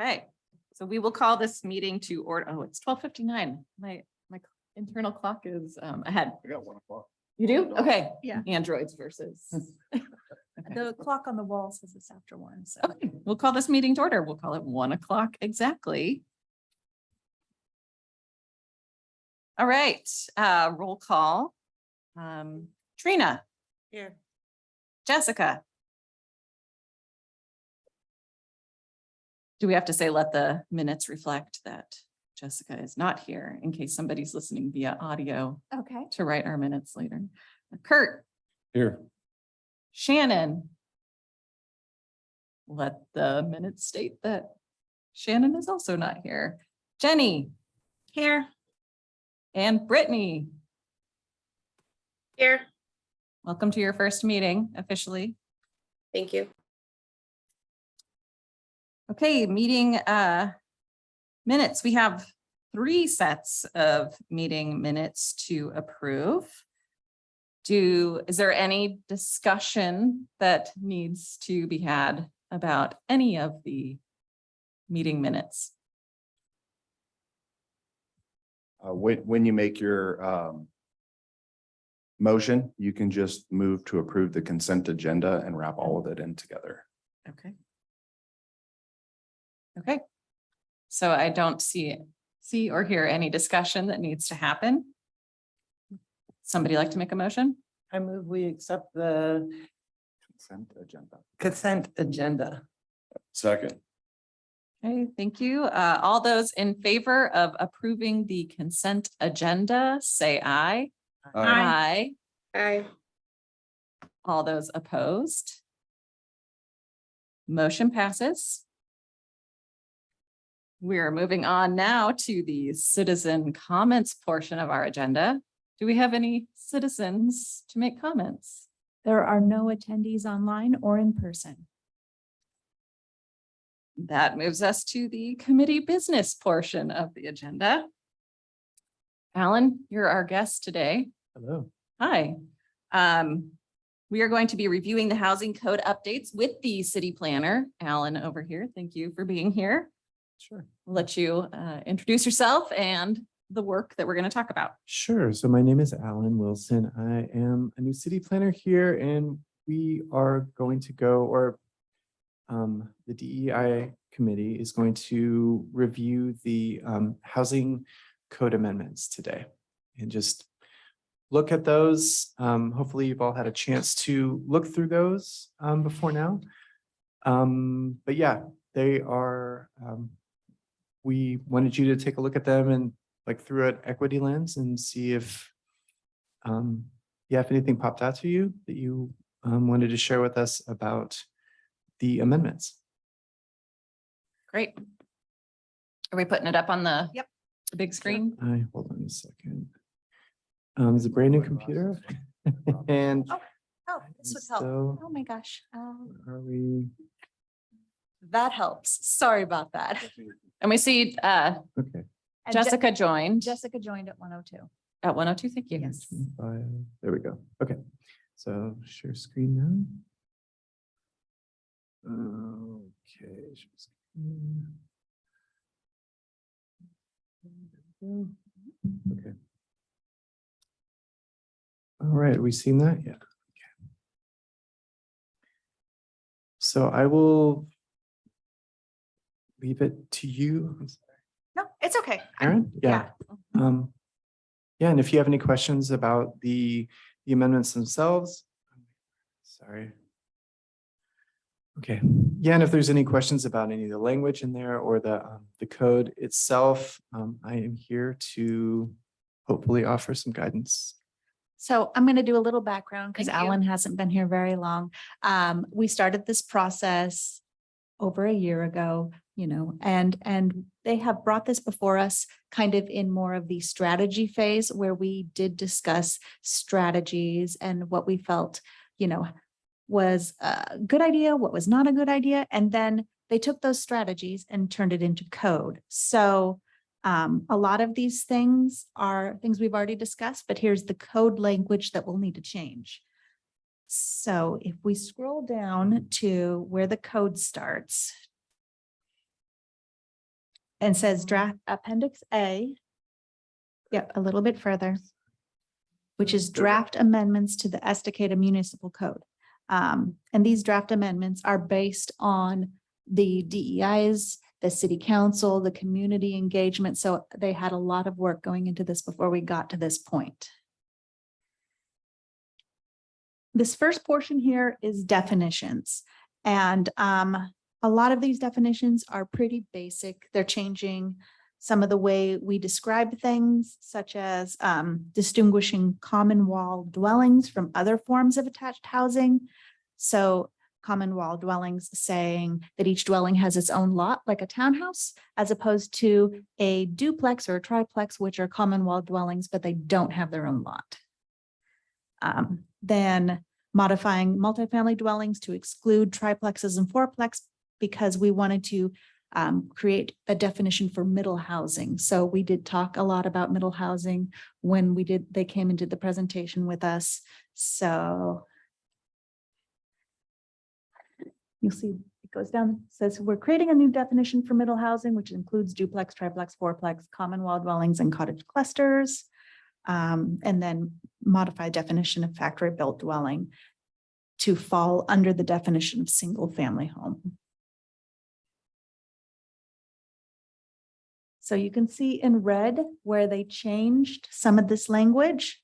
Okay, so we will call this meeting to order. Oh, it's 12:59. My internal clock is ahead. I got 1 o'clock. You do? Okay. Yeah. Androids versus. The clock on the wall says it's after 1, so. Okay, we'll call this meeting to order. We'll call it 1 o'clock exactly. All right, roll call. Trina. Here. Jessica. Do we have to say, let the minutes reflect that Jessica is not here in case somebody's listening via audio Okay. to write our minutes later? Kurt. Here. Shannon. Let the minutes state that Shannon is also not here. Jenny. Here. And Brittany. Here, Welcome to your first meeting officially. thank you. Okay, meeting minutes. We have 3 sets of meeting minutes to approve. Is there any discussion that needs to be had about any of the meeting minutes? When you make your motion, you can just move to approve the consent agenda and wrap all of it in together. Okay. Okay. So I don't see or hear any discussion that needs to happen. Somebody like to make a motion? I move we accept the Consent agenda. consent agenda. Second. Okay, thank you. All those in favor of approving the consent agenda, say aye. Aye. Aye. All those opposed? Motion passes. We're moving on now to the citizen comments portion of our agenda. Do we have any citizens to make comments? There are no attendees online or in person. That moves us to the committee business portion of the agenda. Alan, you're our guest today. Hello. Hi. We are going to be reviewing the housing code updates with the city planner, Alan over here. Thank you for being here. Sure. I'll let you introduce yourself and the work that we're going to talk about. Sure. So my name is Alan Wilson. I am a new city planner here, and we are going to go, or the DEI committee is going to review the housing code amendments today and just look at those. Hopefully you've all had a chance to look through those before now. But yeah, they are, we wanted you to take a look at them and like through an equity lens and see if, if anything popped out to you that you wanted to share with us about the amendments. Great. Are we putting it up on the Yep. the big screen? Hold on a second. It's a brand new computer. And Oh, this would help. so Oh my gosh. are we, That helps. Sorry about that. And we see okay. And Jessica joined Jessica joined at 1:02. at 1:02. Thank you. Yes. 25. There we go. Okay. So share screen now. Okay. Share screen. Okay. All right, we seen that? Yeah. Okay. So I will leave it to you. I'm sorry. No, it's okay. Aaron? Yeah. Yeah, and if you have any questions about the amendments themselves, sorry. Okay, yeah, and if there's any questions about any of the language in there or the code itself, I am here to hopefully offer some guidance. So I'm going to do a little background because Thank you. Alan hasn't been here very long. We started this process over a year ago, and they have brought this before us kind of in more of the strategy phase where we did discuss strategies and what we felt, was a good idea, what was not a good idea. And then they took those strategies and turned it into code. So a lot of these things are things we've already discussed, but here's the code language that will need to change. So if we scroll down to where the code starts, and says draft appendix A. Yep, a little bit further. Which is draft amendments to the Estacada Municipal Code. And these draft amendments are based on the DEIs, the city council, the community engagement. So they had a lot of work going into this before we got to this point. This first portion here is definitions. And a lot of these definitions are pretty basic. They're changing some of the way we describe things, such as distinguishing common wall dwellings from other forms of attached housing. So common wall dwellings saying that each dwelling has its own lot, like a townhouse, as opposed to a duplex or a triplex, which are common wall dwellings, but they don't have their own lot. Then modifying multifamily dwellings to exclude triplexes and fourplex, because we wanted to create a definition for middle housing. So we did talk a lot about middle housing when they came and did the presentation with us. So you'll see it goes down, says we're creating a new definition for middle housing, which includes duplex, triplex, fourplex, common wall dwellings, and cottage clusters. And then modified definition of factory built dwelling to fall under the definition of single family home. So you can see in red where they changed some of this language.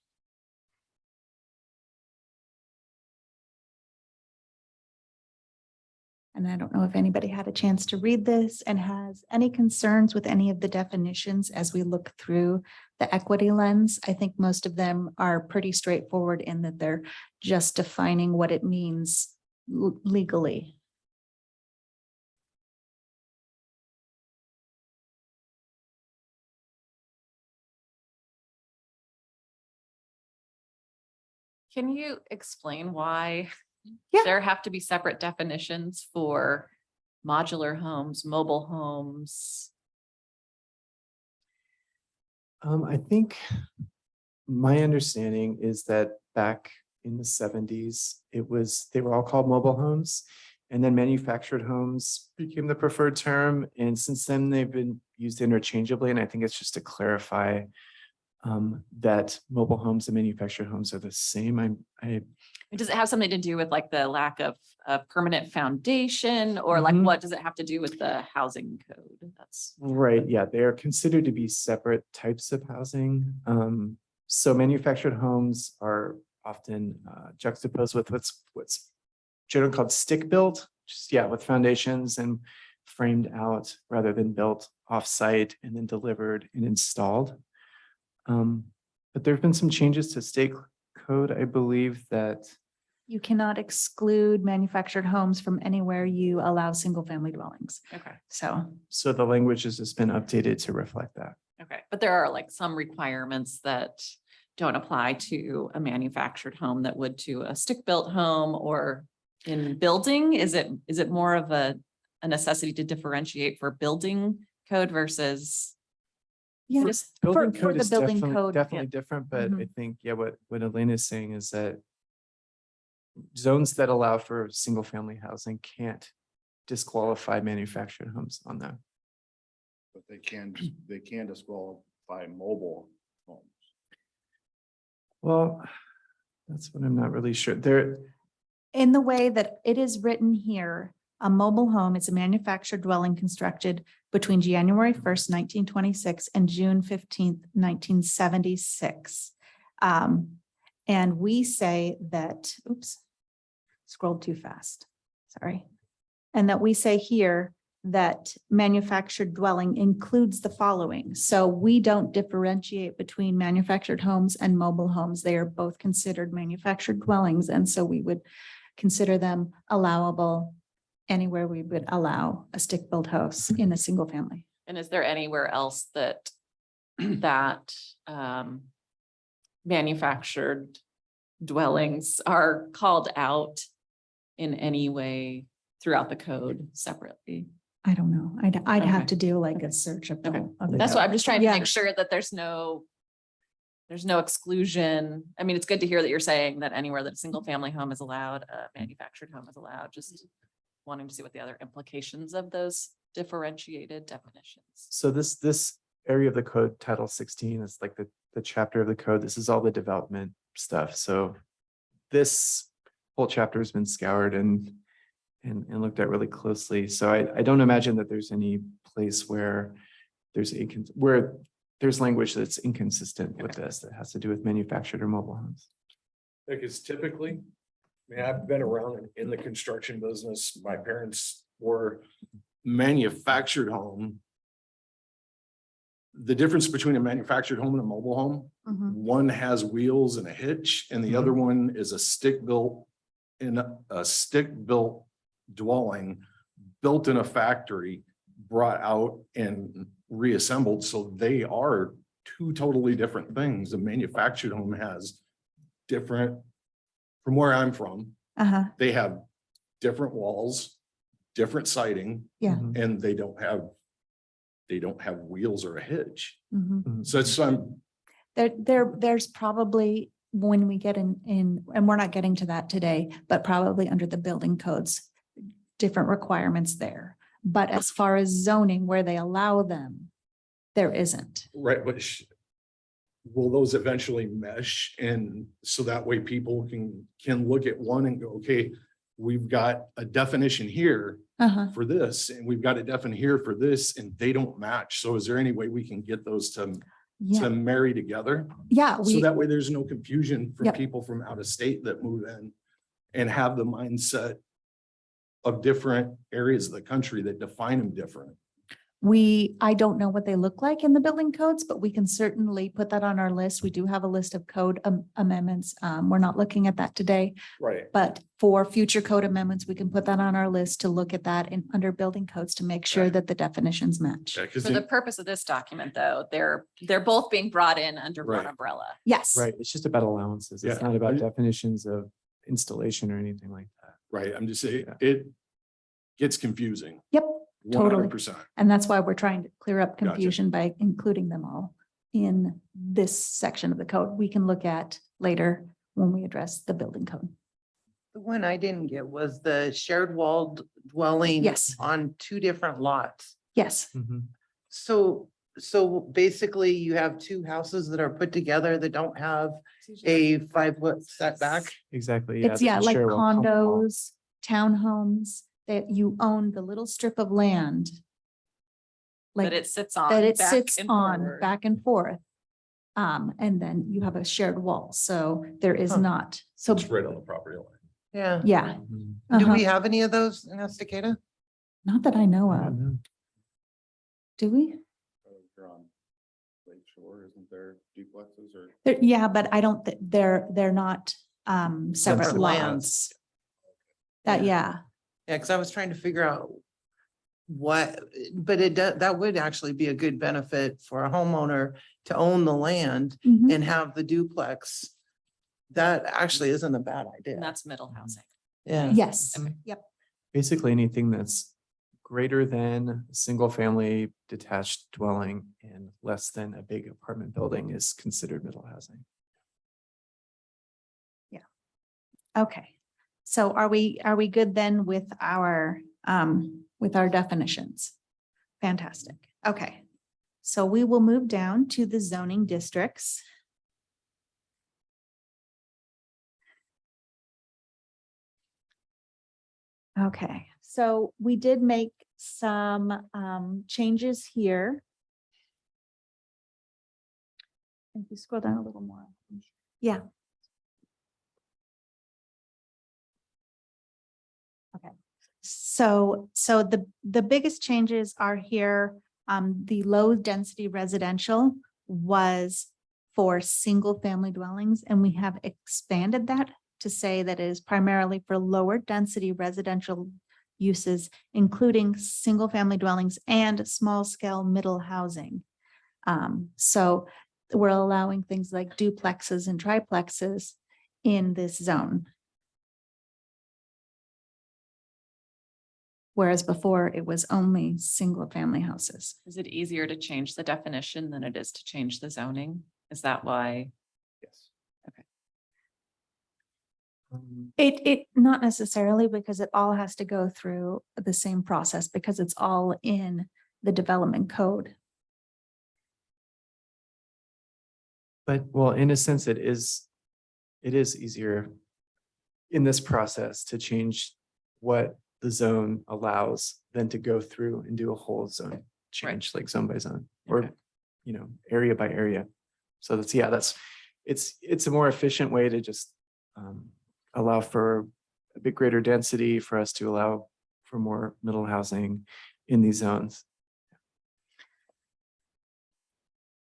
And I don't know if anybody had a chance to read this and has any concerns with any of the definitions as we look through the equity lens. I think most of them are pretty straightforward in that they're just defining what it means legally. Can you explain why Yeah. there have to be separate definitions for modular homes, mobile homes? I think my understanding is that back in the 70s, they were all called mobile homes. And then manufactured homes became the preferred term. And since then they've been used interchangeably. And I think it's just to clarify that mobile homes and manufactured homes are the same. Does it have something to do with like the lack of a permanent foundation, or like what does it have to do with the housing code? That's Right, yeah, they are considered to be separate types of housing. So manufactured homes are often juxtaposed with what's generally called stick built, just with foundations and framed out rather than built off-site and then delivered and installed. But there have been some changes to state code, I believe, that You cannot exclude manufactured homes from anywhere you allow single family dwellings. okay. so the language has just been updated to reflect that. Okay, but there are like some requirements that don't apply to a manufactured home that would to a stick-built home or in building. Is it more of a necessity to differentiate for building code versus? Yeah, Just Building for code the is building definitely, code, definitely different, but I Mhm. think, what Elena is saying is that zones that allow for single family housing can't disqualify manufactured homes on that. But they can disqualify mobile homes. Well, that's what I'm not really sure. There, in the way that it is written here, a mobile home is a manufactured dwelling constructed between January 1st, 1926 and June 15th, 1976. And we say that, oops, scrolled too fast, sorry. And that we say here that manufactured dwelling includes the following. So we don't differentiate between manufactured homes and mobile homes. They are both considered manufactured dwellings. And so we would consider them allowable anywhere we would allow a stick-built house in a single family. And is there anywhere else that manufactured dwellings are called out in any way throughout the code separately? I don't know. I'd have Okay. to do like a search of Okay. the. That's why I'm just trying to Yeah. make sure that there's no exclusion. I mean, it's good to hear that you're saying that anywhere that a single family home is allowed, a manufactured home is allowed, just wanting to see what the other implications of those differentiated definitions. So this area of the code, Title 16, is like the chapter of the code. This is all the development stuff. So this whole chapter has been scoured and looked at really closely. So I don't imagine that there's any place where there's language that's inconsistent with this that has to do with manufactured or mobile homes. Because typically, I mean, I've been around in the construction business. My parents were manufactured home. The difference between a manufactured home and a mobile home, Mhm. one has wheels and a hitch, and the other one is a stick-built dwelling built in a factory, brought out and reassembled. So they are two totally different things. A manufactured home has different, from where I'm from, Uh-huh, they have different walls, different siding, yeah. Mhm. and they don't have wheels or a hitch. Mhm. Mhm. So it's, There's probably, when we get in, and we're not getting to that today, but probably under the building codes, different requirements there. But as far as zoning, where they allow them, there isn't. right, but will those eventually mesh? And so that way people can look at one and go, okay, we've got a definition here Uh-huh, for this, and we've got a definition here for this, and they don't match. So is there any way we can get those to yeah, marry together? yeah, So we, that way there's no confusion for Yep. people from out of state that move in and have the mindset of different areas of the country that define them different. I don't know what they look like in the building codes, but we can certainly put that on our list. We do have a list of code amendments. We're not looking at that today, Right. but for future code amendments, we can put that on our list to look at that in under building codes to make sure Okay. that the definitions match. Yeah, because For the purpose of this document, though, they're both being brought in under one Right. umbrella. Yes. Right, it's just about allowances. It's Yeah. not about definitions of installation or anything like that. right, I'm just saying, Yeah. it gets confusing. Yep. Totally. 100%. And that's why we're trying to clear up Gotcha. confusion by including them all in this section of the code. We can look at later when we address the building code. The one I didn't get was the shared walled dwelling. Yes. On two different lots. Yes, So basically you have two houses that are put together that don't have a 5-foot setback. Exactly. it's yeah, like share will come off. condos, townhomes, that you own the little strip of land. Like That it sits on. that it back sits and on forward. back and forth. And then you have a shared wall, so there is Huh. not, so, It's right on the property line. Yeah. yeah. Mhm. Do uh-huh. we have any of those in Estacada? Not that I know I of, don't know. do we? You're on Lake Shore, isn't there duplexes or? Yeah, but I don't, they're not separate Separate lots. lands. That, Yeah. yeah, Yeah, because I was trying to figure out what, but it does, that would actually be a good benefit for a homeowner to own the land Mhm. and have the duplex. That actually isn't a bad And idea. that's middle housing. Yeah. Yes, Okay. yep, Basically, anything that's greater than a single family detached dwelling and less than a big apartment building is considered middle housing. okay. So are we good then with our definitions? Fantastic, okay. So we will move down to the zoning districts. Okay, so we did make some changes here. If you scroll down a little more. Yeah. Okay, so the biggest changes are here. The low density residential was for single family dwellings, and we have expanded that to say that it is primarily for lower density residential uses, including single family dwellings and small scale middle housing. So we're allowing things like duplexes and triplexes in this zone. Whereas before it was only single family houses. Is it easier to change the definition than it is to change the zoning? Is that why? Yes. It not necessarily, because it all has to go through the same process because it's all in the development code. But well, in a sense, it is easier in this process to change what the zone allows than to go through and do a whole zone change, like zone by zone, or, Okay. area by area. So it's a more efficient way to just allow for a bit greater density, for us to allow for more middle housing in these zones.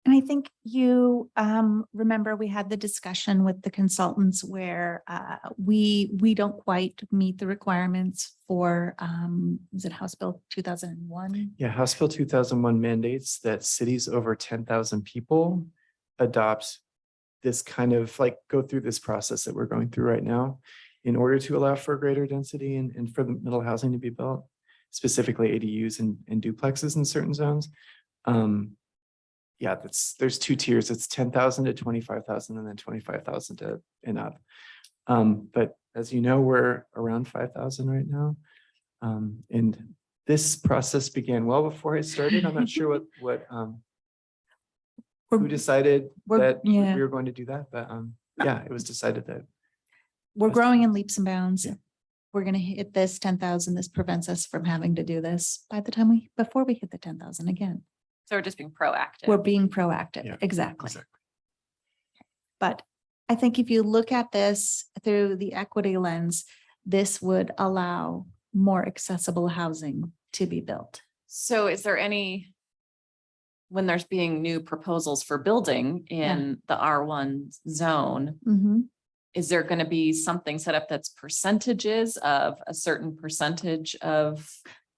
And I think you remember we had the discussion with the consultants where we don't quite meet the requirements for is it House Bill 2001? Yeah, House Bill 2001 mandates that cities over 10,000 people adopt this kind of go through this process that we're going through right now in order to allow for greater density and for the middle housing to be built, specifically ADUs and duplexes in certain zones. Yeah, there's two tiers. It's 10,000 to 25,000 and then 25,000 to and up. But as you know, we're around 5,000 right now. And this process began well before I started. I'm not sure what who decided that we yeah. were going to do that, but yeah, it was decided that. We're growing in leaps and bounds. Yeah. We're gonna hit this 10,000. This prevents us from having to do this by the time before we hit the 10,000 again. So we're just being proactive. We're being proactive, Yeah, exactly. exactly. But I think if you look at this through the equity lens, this would allow more accessible housing to be built. So is there when there's being new proposals for building in the R1 zone, is there going to be something set up that's percentages of a certain percentage of?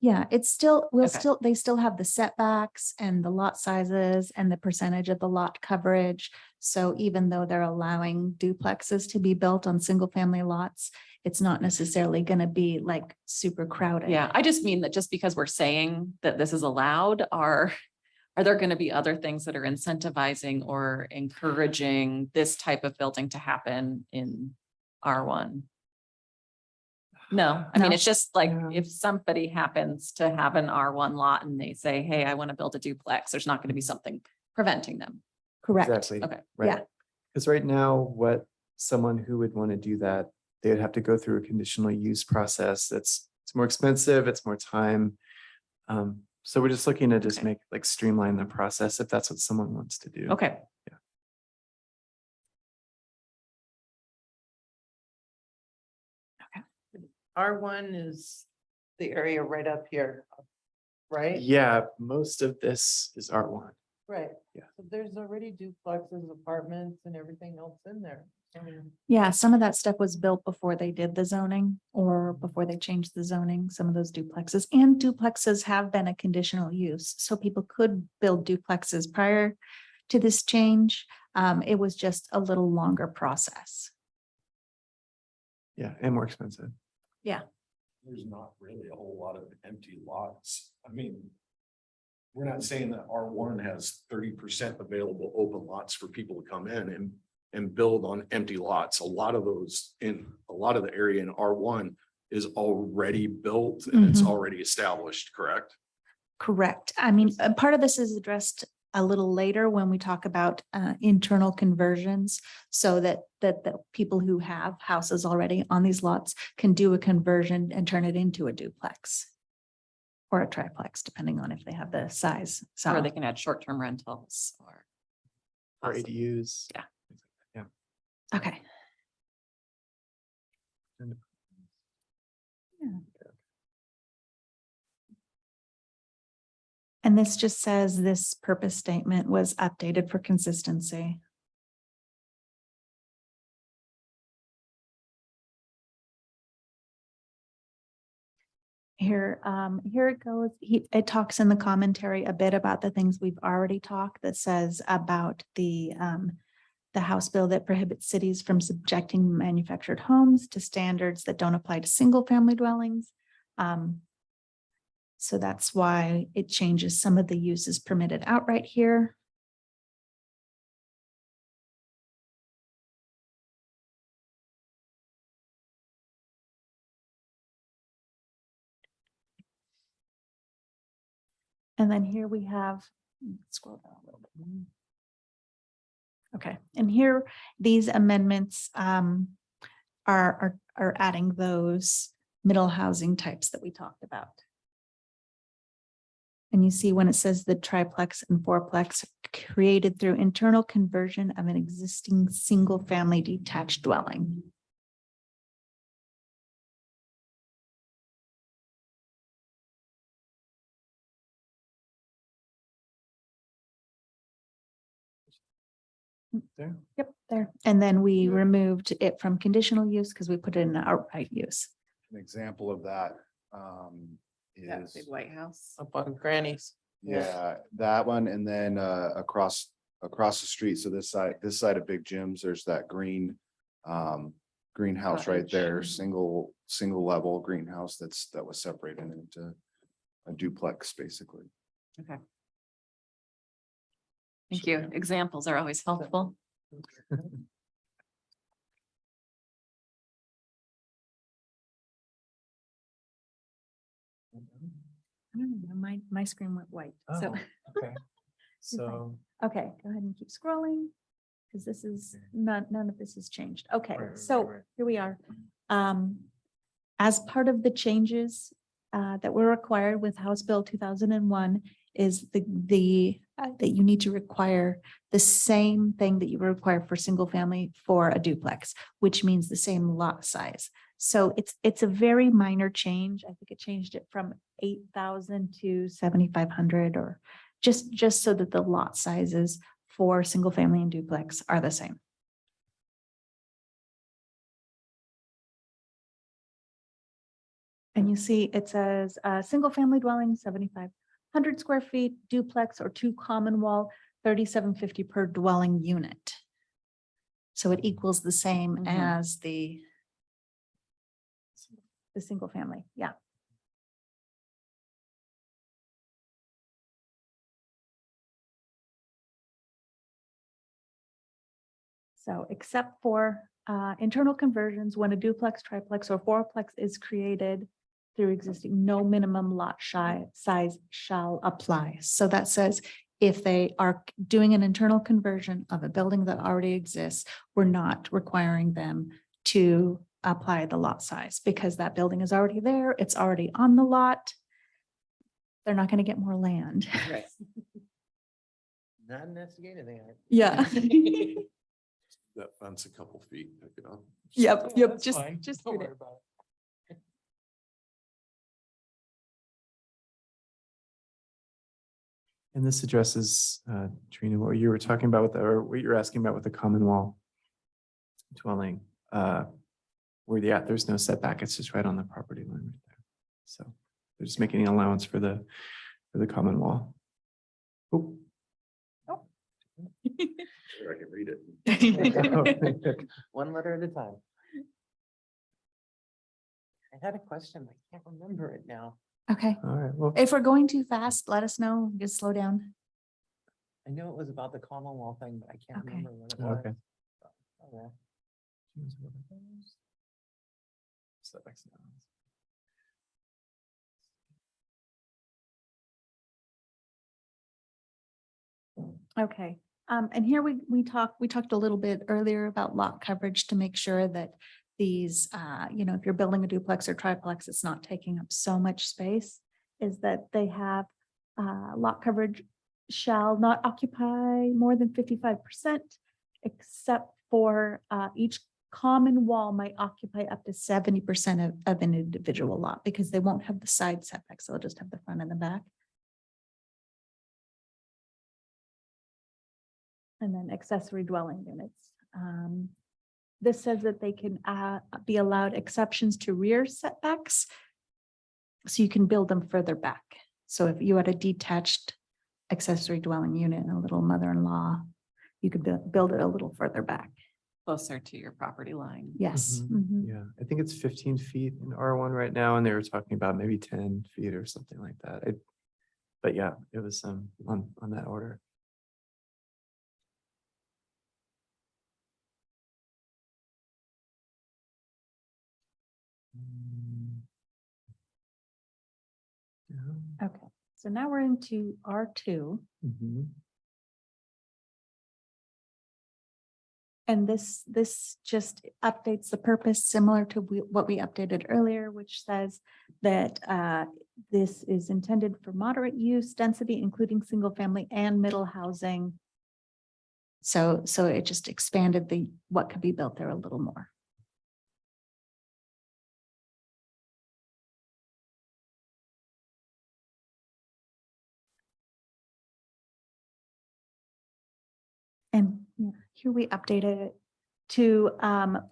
Yeah, it's still, Okay. they still have the setbacks and the lot sizes and the percentage of the lot coverage. So even though they're allowing duplexes to be built on single family lots, it's not necessarily going to be like super crowded. Yeah, I just mean that just because we're saying that this is allowed, are there going to be other things that are incentivizing or encouraging this type of building to happen in R1? No, I mean, No. it's just like Yeah. if somebody happens to have an R1 lot and they say, hey, I want to build a duplex, there's not going to be something preventing them. Correct. Exactly. Okay. Right. Yeah. Because right now, what someone who would want to do that, they would have to go through a conditional use process. It's more expensive, it's more time. So we're just looking to just Okay. make streamline the process if that's what someone wants to do. Okay. R1 is the area right up here, right? Yeah, most of this is R1. Right. Yeah. So there's already duplexes, apartments and everything else in there. I mean, Yeah, some of that stuff was built before they did the zoning or before they changed the zoning, some of those duplexes. And duplexes have been a conditional use, so people could build duplexes prior to this change. It was just a little longer process. Yeah, and more expensive. There's not really a whole lot of empty lots. I mean, we're not saying that R1 has 30% available open lots for people to come in and build on empty lots. A lot of those in a lot of the area in R1 is already built and it's Mhm. already established, correct? Correct. I mean, part of this is addressed a little later when we talk about internal conversions, so that the people who have houses already on these lots can do a conversion and turn it into a duplex or a triplex, depending on if they have the size. So Or they can add short-term rentals or. Or ADUs. Yeah. Yeah. okay. And this just says this purpose statement was updated for consistency. Here it goes. It talks in the commentary a bit about the things we've already talked, that says about the House bill that prohibits cities from subjecting manufactured homes to standards that don't apply to single family dwellings. So that's why it changes some of the uses permitted outright here. And then here we have, scroll down a little bit. Okay, and here, these amendments are adding those middle housing types that we talked about. And you see when it says the triplex and fourplex created through internal conversion of an existing single-family detached dwelling. There. Yep, there. And then we removed it from conditional use because we put it in outright use. An example of that That is, big White House. Up on Granny's. yeah, that one. And then across the street. So this side of Big Jim's, there's that greenhouse right Cottage. there, single level greenhouse that was separated into a duplex, basically. Okay. Thank So, you. yeah. Examples are always helpful. I don't know, my screen went white, so, Oh, okay. So. okay, go ahead and keep scrolling. Because this is, none of this has changed. Okay, Right, so right. here we are. As part of the changes that were required with House Bill 2001 is that you need to require the same thing that you require for single family for a duplex, which means the same lot size. So it's a very minor change. I think it changed it from 8,000 to 7,500, or just so that the lot sizes for single family and duplex are the same. And you see, it says, single family dwelling, 7,500 square feet, duplex or two common wall, 3,750 per dwelling unit. So it equals the same Mhm. as the single family, yeah. So except for internal conversions, when a duplex, triplex, or fourplex is created through existing, no minimum lot size shall apply. So that says if they are doing an internal conversion of a building that already exists, we're not requiring them to apply the lot size because that building is already there. It's already on the lot. They're not going to get more land. Right. Not investigating that. Yeah. That fence a couple feet, pick it up. Yep, yep, just Don't do worry it. about it. And this addresses, Trina, what you were talking about with, or what you're asking about with the common wall dwelling, where there's no setback, it's just right on the property line right there. So they're just making an allowance for the common wall. Oh. Sure, I can read it. One letter at a time. I had a question. I can't remember it now. Okay, All right, well, if we're going too fast, let us know, just slow down. I know it was about the Commonwealth thing, but I can't Okay. remember what it was. okay. Oh, Setbacks. Okay, and here we talked a little bit earlier about lot coverage to make sure that these, if you're building a duplex or triplex, it's not taking up so much space, is that they have lot coverage shall not occupy more than 55%, except for each common wall might occupy up to 70% of an individual lot because they won't have the side setbacks. They'll just have the front and the back. And then accessory dwelling units. This says that they can be allowed exceptions to rear setbacks. So you can build them further back. So if you had a detached accessory dwelling unit and a little mother-in-law, you could build it a little further back. Closer to your property line. Yes. Mhm. Mhm. Yeah, I think it's 15 feet in R1 right now, and they were talking about maybe 10 feet or something like that. But yeah, it was on that order. Mm. Yeah. Okay, So now we're into R2. Mhm. And this just updates the purpose similar to what we updated earlier, which says that this is intended for moderate use density, including single family and middle housing. So it just expanded what could be built there a little more. And yeah, here we updated it to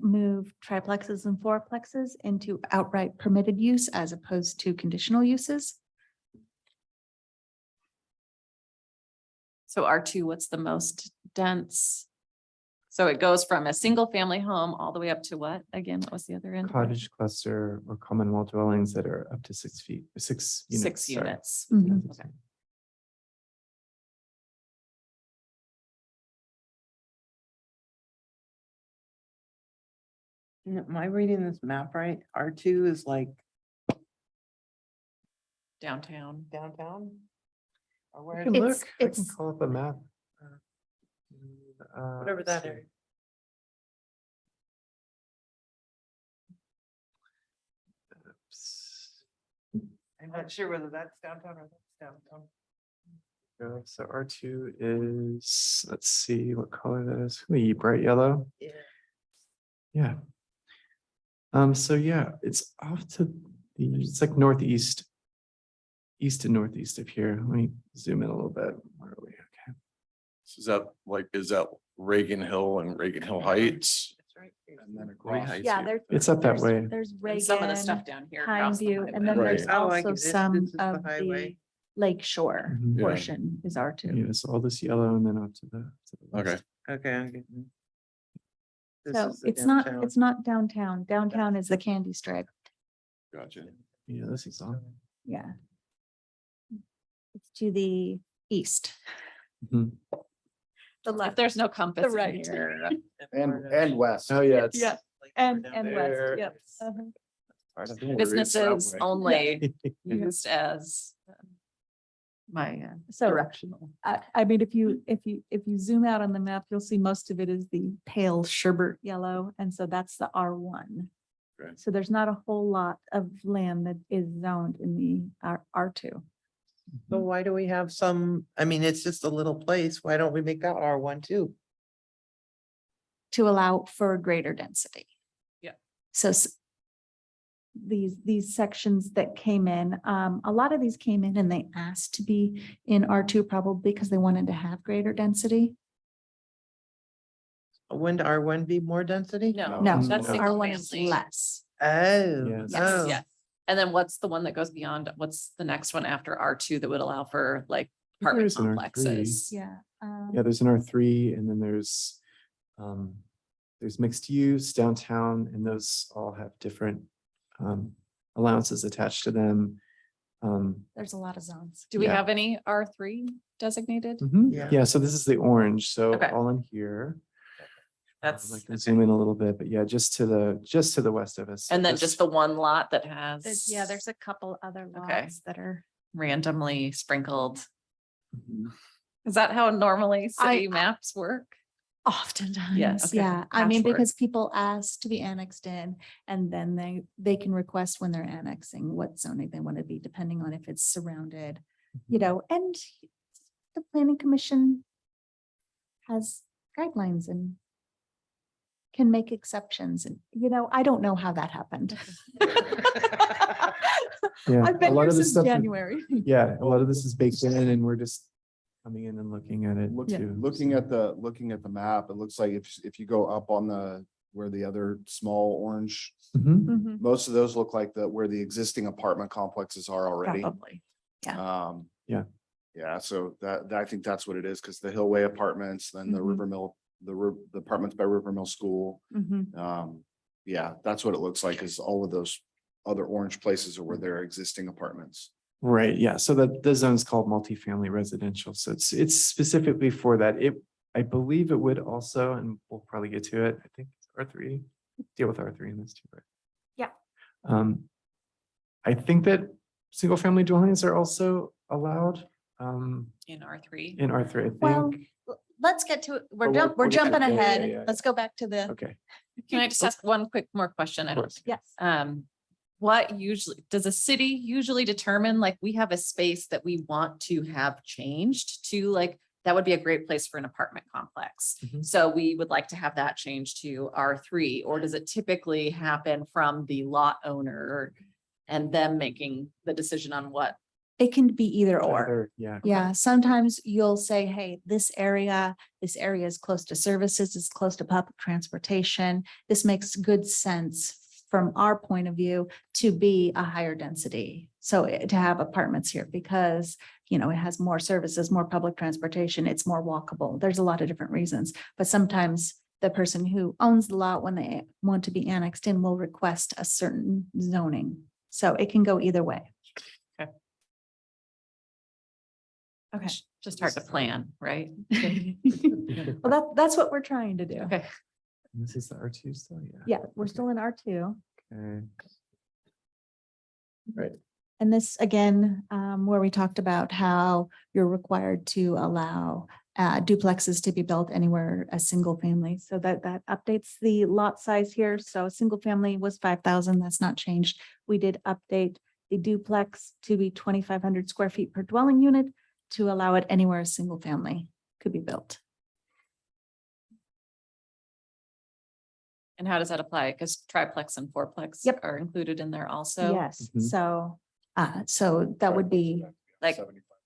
move triplexes and fourplexes into outright permitted use as opposed to conditional uses. So R2, what's the most dense? So it goes from a single family home all the way up to what? Again, what was the other end? Cottage cluster or common wall dwellings that are up to 6 feet, 6 units. 6 sorry. units. Mhm. Okay. Am I reading this map right? R2 is like Downtown. downtown? Or I where, can It's- look, I can it's- call up a map. whatever Let's that see. is. I'm not sure whether that's downtown or that's downtown. So R2 is, let's see what color that is. Ooh, bright yellow. Yeah. Yeah. So yeah, it's off to it's like northeast, east and northeast of here. Let me zoom in a little bit. Where are we? Okay. Is that Reagan Hill and Reagan Hill Heights? That's right. And then What do you across. guys Yeah, do? there's. It's up that way. There's And some of the stuff Reagan, down here. across the Pineview, and then highway. there's Right. Oh, I also get it. some This is the of the highway. Lake Shore Mhm. Yeah. portion is R2. Yeah, so all this yellow and then up to the Okay. west. Okay, I'm getting. This So is the it's not downtown. downtown. Downtown is the candy stripe. Gotcha. Yeah, this is on. Yeah. It's to the east. Mhm. The If left. there's no compass in right. here. And west. Oh, yeah. it's Yeah. And down west, there. yep. Uh-huh. part of it. Businesses only Yeah. used as my So directional. I mean, if you zoom out on the map, you'll see most of it is the pale sherbet yellow. And so that's the R1. Right. So there's not a whole lot of land that is zoned in the R2. So why do we have some, I mean, it's just a little place. Why don't we make that R1 too? To allow for greater density. Yeah. So these sections that came in, a lot of these came in and they asked to be in R2 probably because they wanted to have greater density. Wouldn't R1 be more density? No, No, that's no. single R1 is family. less. Oh, Yes. Yes, oh. yes. And then what's the one that goes beyond, what's the next one after R2 that would allow for like apartment There's an R3. complexes? Yeah. Yeah, there's an R3 and then there's mixed use downtown and those all have different allowances attached to them. There's a lot of zones. Do we Yeah. have any R3 designated? Yeah. Yeah, so this is the orange, so Okay. all in here. That's, I'd like to zoom in a little bit, but yeah, just to the west of us. and then This- just the one lot that has. There's a couple other Okay. lots that are. Randomly sprinkled. Mhm. Is that how normally city I- maps work? Oftentimes, okay. yeah. I mean, Patchwork. because people ask to be annexed in and then they can request when they're annexing what zoning they want to be, depending on if it's surrounded, you know, and the planning commission has guidelines and can make exceptions and, you know, I don't know how that happened. Yeah, I've a been lot here of this since stuff, January. yeah, a lot of this is baked in and we're just coming in and looking at it Look- too. Looking at the map, it looks like if you go up on where the other small orange, Mhm. Mhm. most of those look like where the existing apartment complexes are already. Probably. Yeah. Yeah, so I think that's what it is, because the Hillway Apartments, then the Mhm. Rivermill, the apartments by Rivermill School. Mhm. Yeah, that's what it looks like, is all of those other orange places are where there are existing apartments. Right, yeah, so the zone's called multifamily residential, so it's specifically for that. I believe it would also, and we'll probably get to it, I think it's R3, deal with R3 in this too, right? Yeah. I think that single family dwellings are also allowed In R3. in R3, I Well, think. let's get to it. But we'll We're get to jumping it. Yeah, ahead. yeah. Let's go back to the, Okay, Can I just ask one quick more question? I of don't course. yes. What usually, does a city usually determine, like, we have a space that we want to have changed to, like, that would be a great place for an apartment complex. Mhm. So we would like to have that changed to R3, or does it typically happen from the lot owner and them making the decision on what? It can be either or. Either, yeah. Yeah, sometimes you'll say, hey, this area is close to services, it's close to public transportation. This makes good sense from our point of view to be a higher density. So to have apartments here because, you know, it has more services, more public transportation, it's more walkable. There's a lot of different reasons. But sometimes the person who owns the lot, when they want to be annexed in, will request a certain zoning. So it can go either way. Okay. Just hard to plan, right? Well, that's what we're trying to do. Okay. And this is the R2 still, yeah. Yeah, we're still in R2. Okay. And this again, where we talked about how you're required to allow duplexes to be built anywhere a single family. So that updates the lot size here. So a single family was 5,000. That's not changed. We did update the duplex to be 2,500 square feet per dwelling unit to allow it anywhere a single family could be built. And how does that apply? Because triplex and fourplex Yep. are included in there also. Yes, Mhm. so that would be, Like,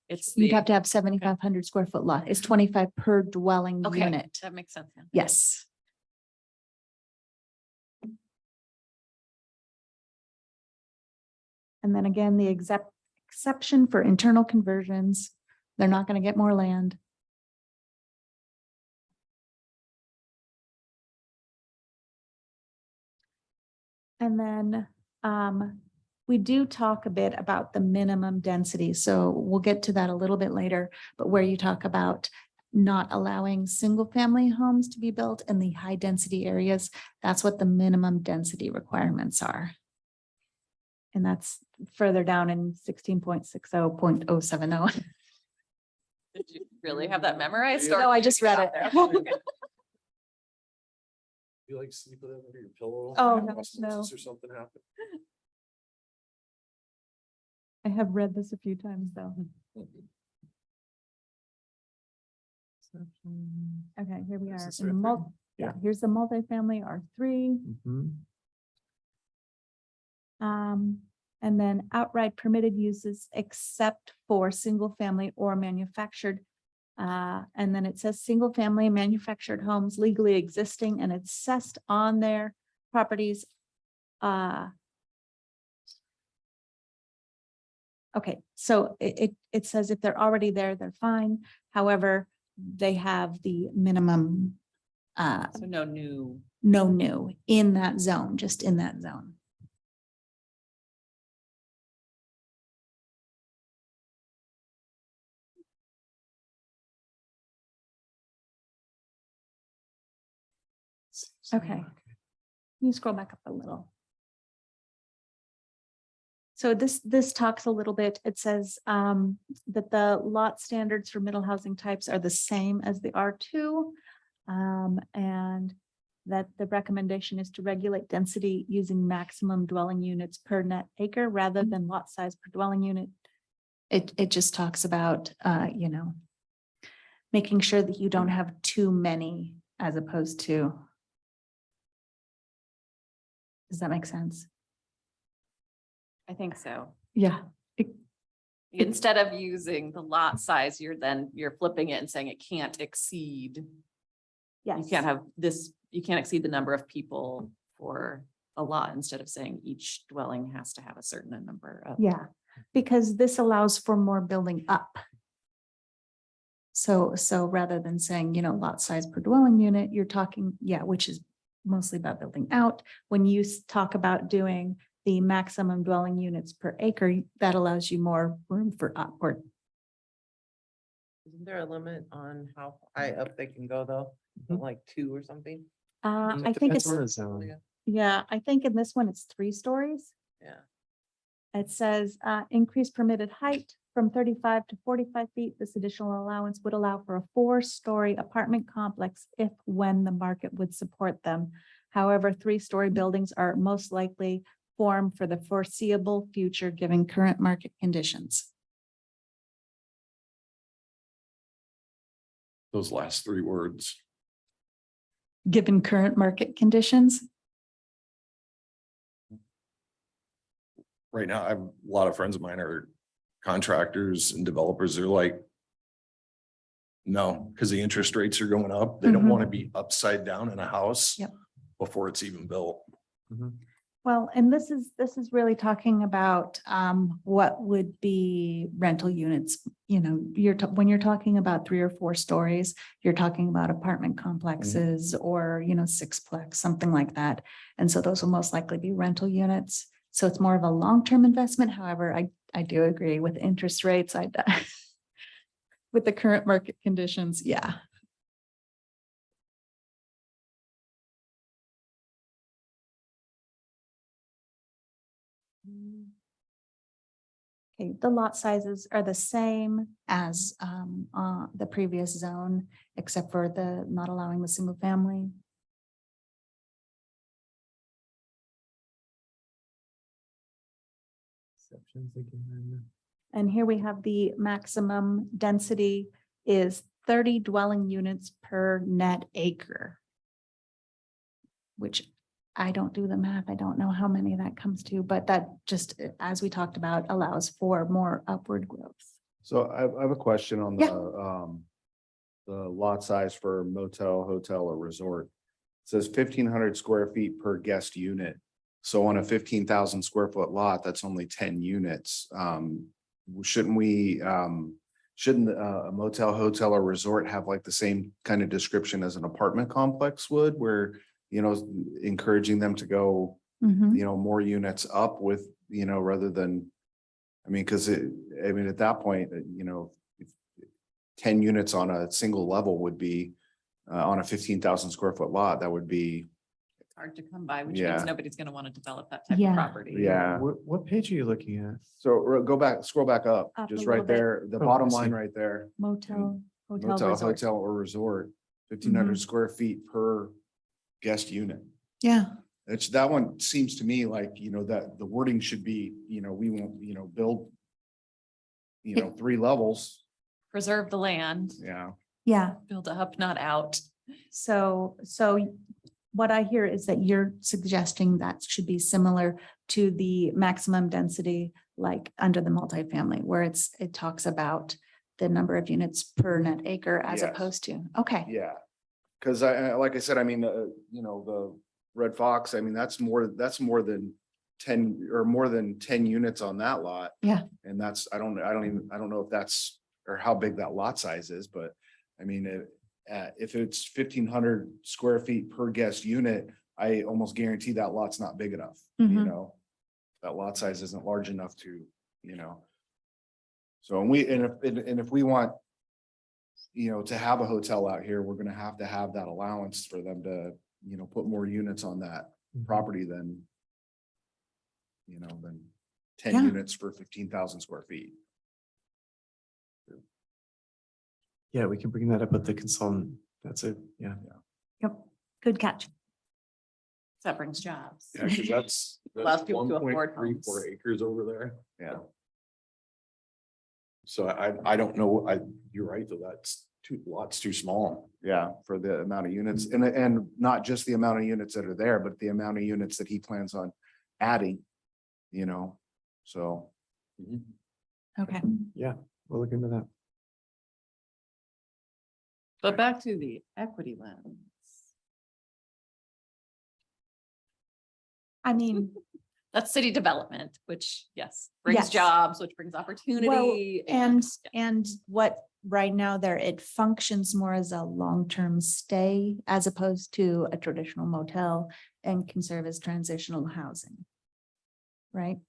it's you'd the, have to have 7,500 square foot lot. It's 25 per dwelling okay, unit. that makes sense. Yeah. Yes. And then again, the exception for internal conversions, they're not going to get more land. And then we do talk a bit about the minimum density. So we'll get to that a little bit later, but where you talk about not allowing single family homes to be built in the high density areas, that's what the minimum density requirements are. And that's further down in 16.60.070. Did you really have that memorized? No, I just read it. You like sleep with it under your pillow? Oh, no, Or something happen? I have read this a few times though. Okay, here we This are. is in the right there. yeah, here's the multifamily R3. Mhm. And then outright permitted uses except for single family or manufactured. And then it says single family manufactured homes legally existing and it's assessed on their properties. Okay, so it says if they're already there, they're fine. However, they have the minimum, So no new. no new in that zone, just in that zone. Okay. Can you scroll back up a little? So this talks a little bit, it says that the lot standards for middle housing types are the same as the R2. And that the recommendation is to regulate density using maximum dwelling units per net acre rather than lot size per dwelling unit. It just talks about, you know, making sure that you don't have too many as opposed to. Does that make sense? I think so. Yeah. Instead of using the lot size, you're flipping it and saying it can't exceed. Yes. You can't have this, you can't exceed the number of people for a lot instead of saying each dwelling has to have a certain number of. Yeah, because this allows for more building up. So rather than saying, you know, lot size per dwelling unit, you're talking, yeah, which is mostly about building out. When you talk about doing the maximum dwelling units per acre, that allows you more room for upward. Isn't there a limit on how high up they can go though? Mhm. Like 2 or something? I think Depends it's, on the zone. yeah, I think in this one, it's 3 stories. Yeah. It says increase permitted height from 35 to 45 feet. This additional allowance would allow for a 4-story apartment complex if when the market would support them. However, 3-story buildings are most likely formed for the foreseeable future, given current market conditions. Those last three words. Given current market conditions. Right now, I have a lot of friends of mine are contractors and developers. They're like, no, because the interest rates are going up. They don't Mhm. want to be upside down in a house Yep. before it's even built. Well, and this is really talking about what would be rental units. You know, when you're talking about 3 or 4 stories, you're talking about apartment complexes or, you know, 6-plex, something like that. And so those will most likely be rental units. So it's more of a long-term investment. However, I do agree with interest rates. With the current market conditions, yeah. Okay, the lot sizes are the same as the previous zone, except for the not allowing the single family. Exceptions again. And here we have the maximum density is 30 dwelling units per net acre. Which I don't do the math. I don't know how many that comes to, but that just, as we talked about, allows for more upward growth. So I have a question on Yeah. the lot size for motel, hotel or resort. It says 1,500 square feet per guest unit. So on a 15,000 square foot lot, that's only 10 units. Shouldn't a motel, hotel or resort have like the same kind of description as an apartment complex would, where, you know, encouraging them to go, Mhm. you know, more units up with, you know, rather than, I mean, at that point, you know, if 10 units on a single level would be on a 15,000 square foot lot, that would be, It's hard to come by, which Yeah. means nobody's gonna want to develop that type Yeah. of property. yeah. What page are you looking at? So go back, scroll back up, Up a just little right bit. there, the Oh, bottom I see. line right there. Motel, hotel, Motel, resort. hotel or resort, 1,500 Mhm. square feet per guest unit. Yeah. That one seems to me like, you know, that the wording should be, you know, we won't, you know, build, you know, 3 levels. Preserve the land, Yeah. Yeah. build up, not out. So what I hear is that you're suggesting that should be similar to the maximum density, like under the multifamily, where it talks about the number of units per net acre as Yes. opposed to, okay. Yeah. Cause like I said, I mean, you know, the Red Fox, I mean, that's more than 10 or more than 10 units on that lot. Yeah. And that's, I don't know if that's, or how big that lot size is, but I mean, if it's 1,500 square feet per guest unit, I almost guarantee that lot's not big enough, you Mhm. know? That lot size isn't large enough to, you know. So, if we want, you know, to have a hotel out here, we're gonna have to have that allowance for them to, you know, put more units on that property than, you know, than 10 Yeah. units for 15,000 square feet. Yeah, we can bring that up with the consultant. That's it. Yeah. Yep. Good catch. That brings jobs. Yeah, because that's Allows people to afford 1.34 homes. acres over there. Yeah. So I don't know, you're right, though, that's lots too small. Yeah, for the amount of units and not just the amount of units that are there, but the amount of units that he plans on adding, you know, so. Okay. Yeah, we'll look into that. But back to the equity lens. I mean, That's city development, which, yes, brings Yes. jobs, which brings opportunity. and yeah. what right now it functions more as a long-term stay as opposed to a traditional motel and can serve as transitional housing. Right?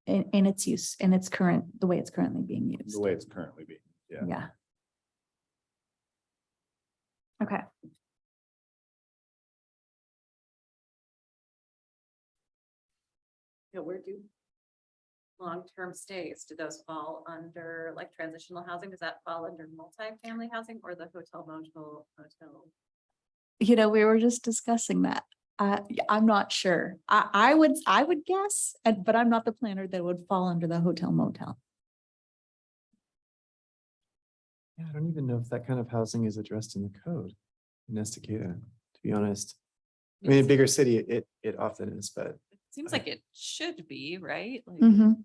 In its use, in its current, the way it's currently being used. The way it's currently being, yeah. Yeah. Okay. Yeah, long-term stays, do those fall under like transitional housing? Does that fall under multifamily housing or the hotel motel hotel? You know, we were just discussing that. I'm not sure. I would guess, but I'm not the planner that would fall under the hotel motel. Yeah, I don't even know if that kind of housing is addressed in the code in Estacada, to be honest. I mean, in a bigger city, it often is, but It seems like it should be, right? Like, Mhm.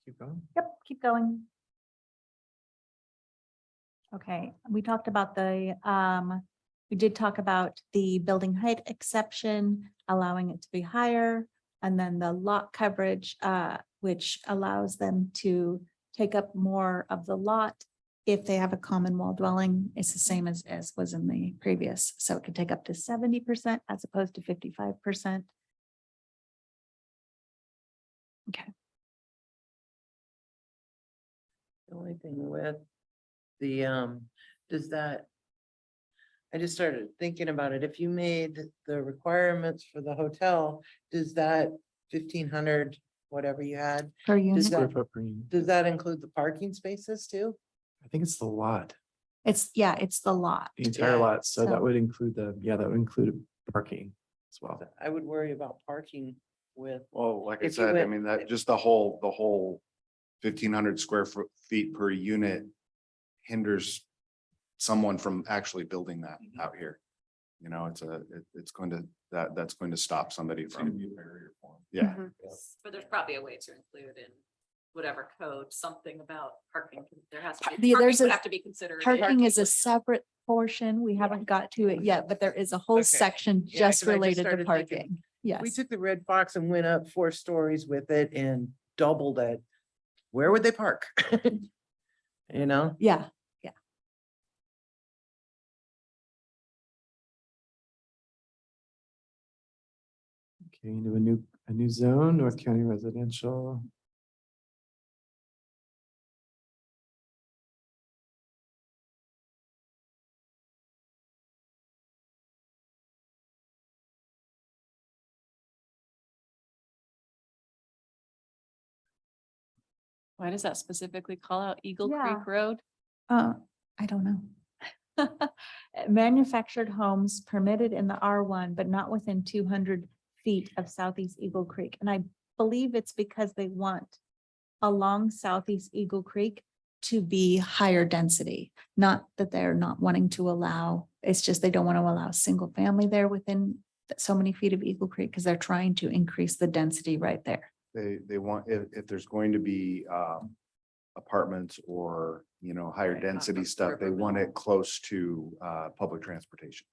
keep going. Yep, keep going. Okay, we talked about we did talk about the building height exception, allowing it to be higher. And then the lot coverage, which allows them to take up more of the lot. If they have a common wall dwelling, it's the same as was in the previous, so it could take up to 70% as opposed to 55%. Okay. The only thing with the, does that, I just started thinking about it. If you made the requirements for the hotel, does that 1,500, whatever you had, Per unit, Square that- foot per unit. does that include the parking spaces too? I think it's the lot, it's the lot. the entire Yeah, lot. So that so- would include that would include parking as well. I would worry about parking with, Well, like I If you said, I went- mean, that just the whole 1,500 square feet per unit hinders someone from actually building that out here. You know, it's going to, that's going to stop somebody from. Yeah, Mhm. But there's probably a way to include in whatever code, something about parking. There has to Par- be, parking there's would a- have to be considered. Parking is a separate portion. We haven't got to it yet, but there is a whole Okay. section Yeah, 'cause I just just related to started thinking, parking. we Yes. took the red box and went up 4 stories with it and doubled it. Where would they park? You know? Yeah. Okay, into a new zone, North County residential. Why does that specifically call out Eagle Yeah. Creek Road? I don't know. Manufactured homes permitted in the R1, but not within 200 feet of Southeast Eagle Creek. And I believe it's because they want along Southeast Eagle Creek to be higher density. Not that they're not wanting to allow, it's just they don't want to allow single family there within so many feet of Eagle Creek because they're trying to increase the density right there. they want, if there's going to be apartments or, you know, higher Right, density off of stuff, they want Riverville. it close to public transportation.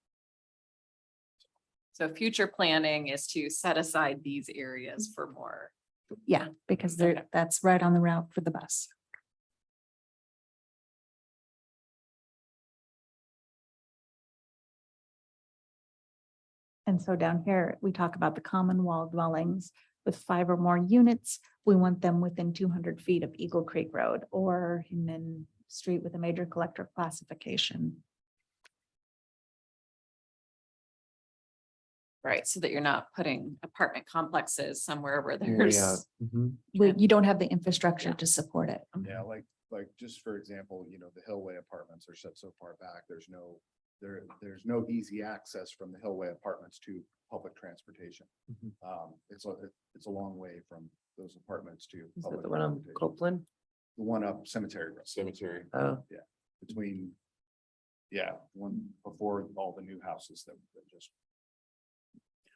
So future planning is to set aside these areas for more. Yeah, because Okay. that's right on the route for the bus. And so down here, we talk about the common wall dwellings with 5 or more units. We want them within 200 feet of Eagle Creek Road or in a street with a major collector classification. Right, so that you're not putting apartment complexes somewhere where Way there's. out. Mhm. You don't have the infrastructure to support it. Yeah, like just for example, you know, the Hillway apartments are set so far back, there's no easy access from the Hillway apartments to public transportation. Mhm. It's a long way from those apartments to. Is that public the one on transportation. Copeland? The one up Cemetery Road. Cemetery. Oh, Between, yeah, one before all the new houses that just,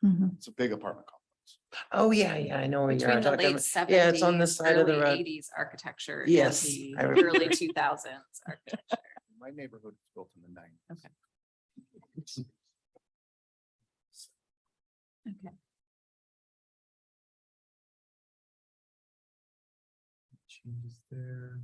Mhm. it's a big apartment complex. oh, yeah, I know where you're Between the talking late about. seventies. Yeah, it's on this side of the road. Eighties architecture. Yes, And I the remember. early 2000s architecture. My neighborhood was built in the nineties. Okay. Okay. Changes there.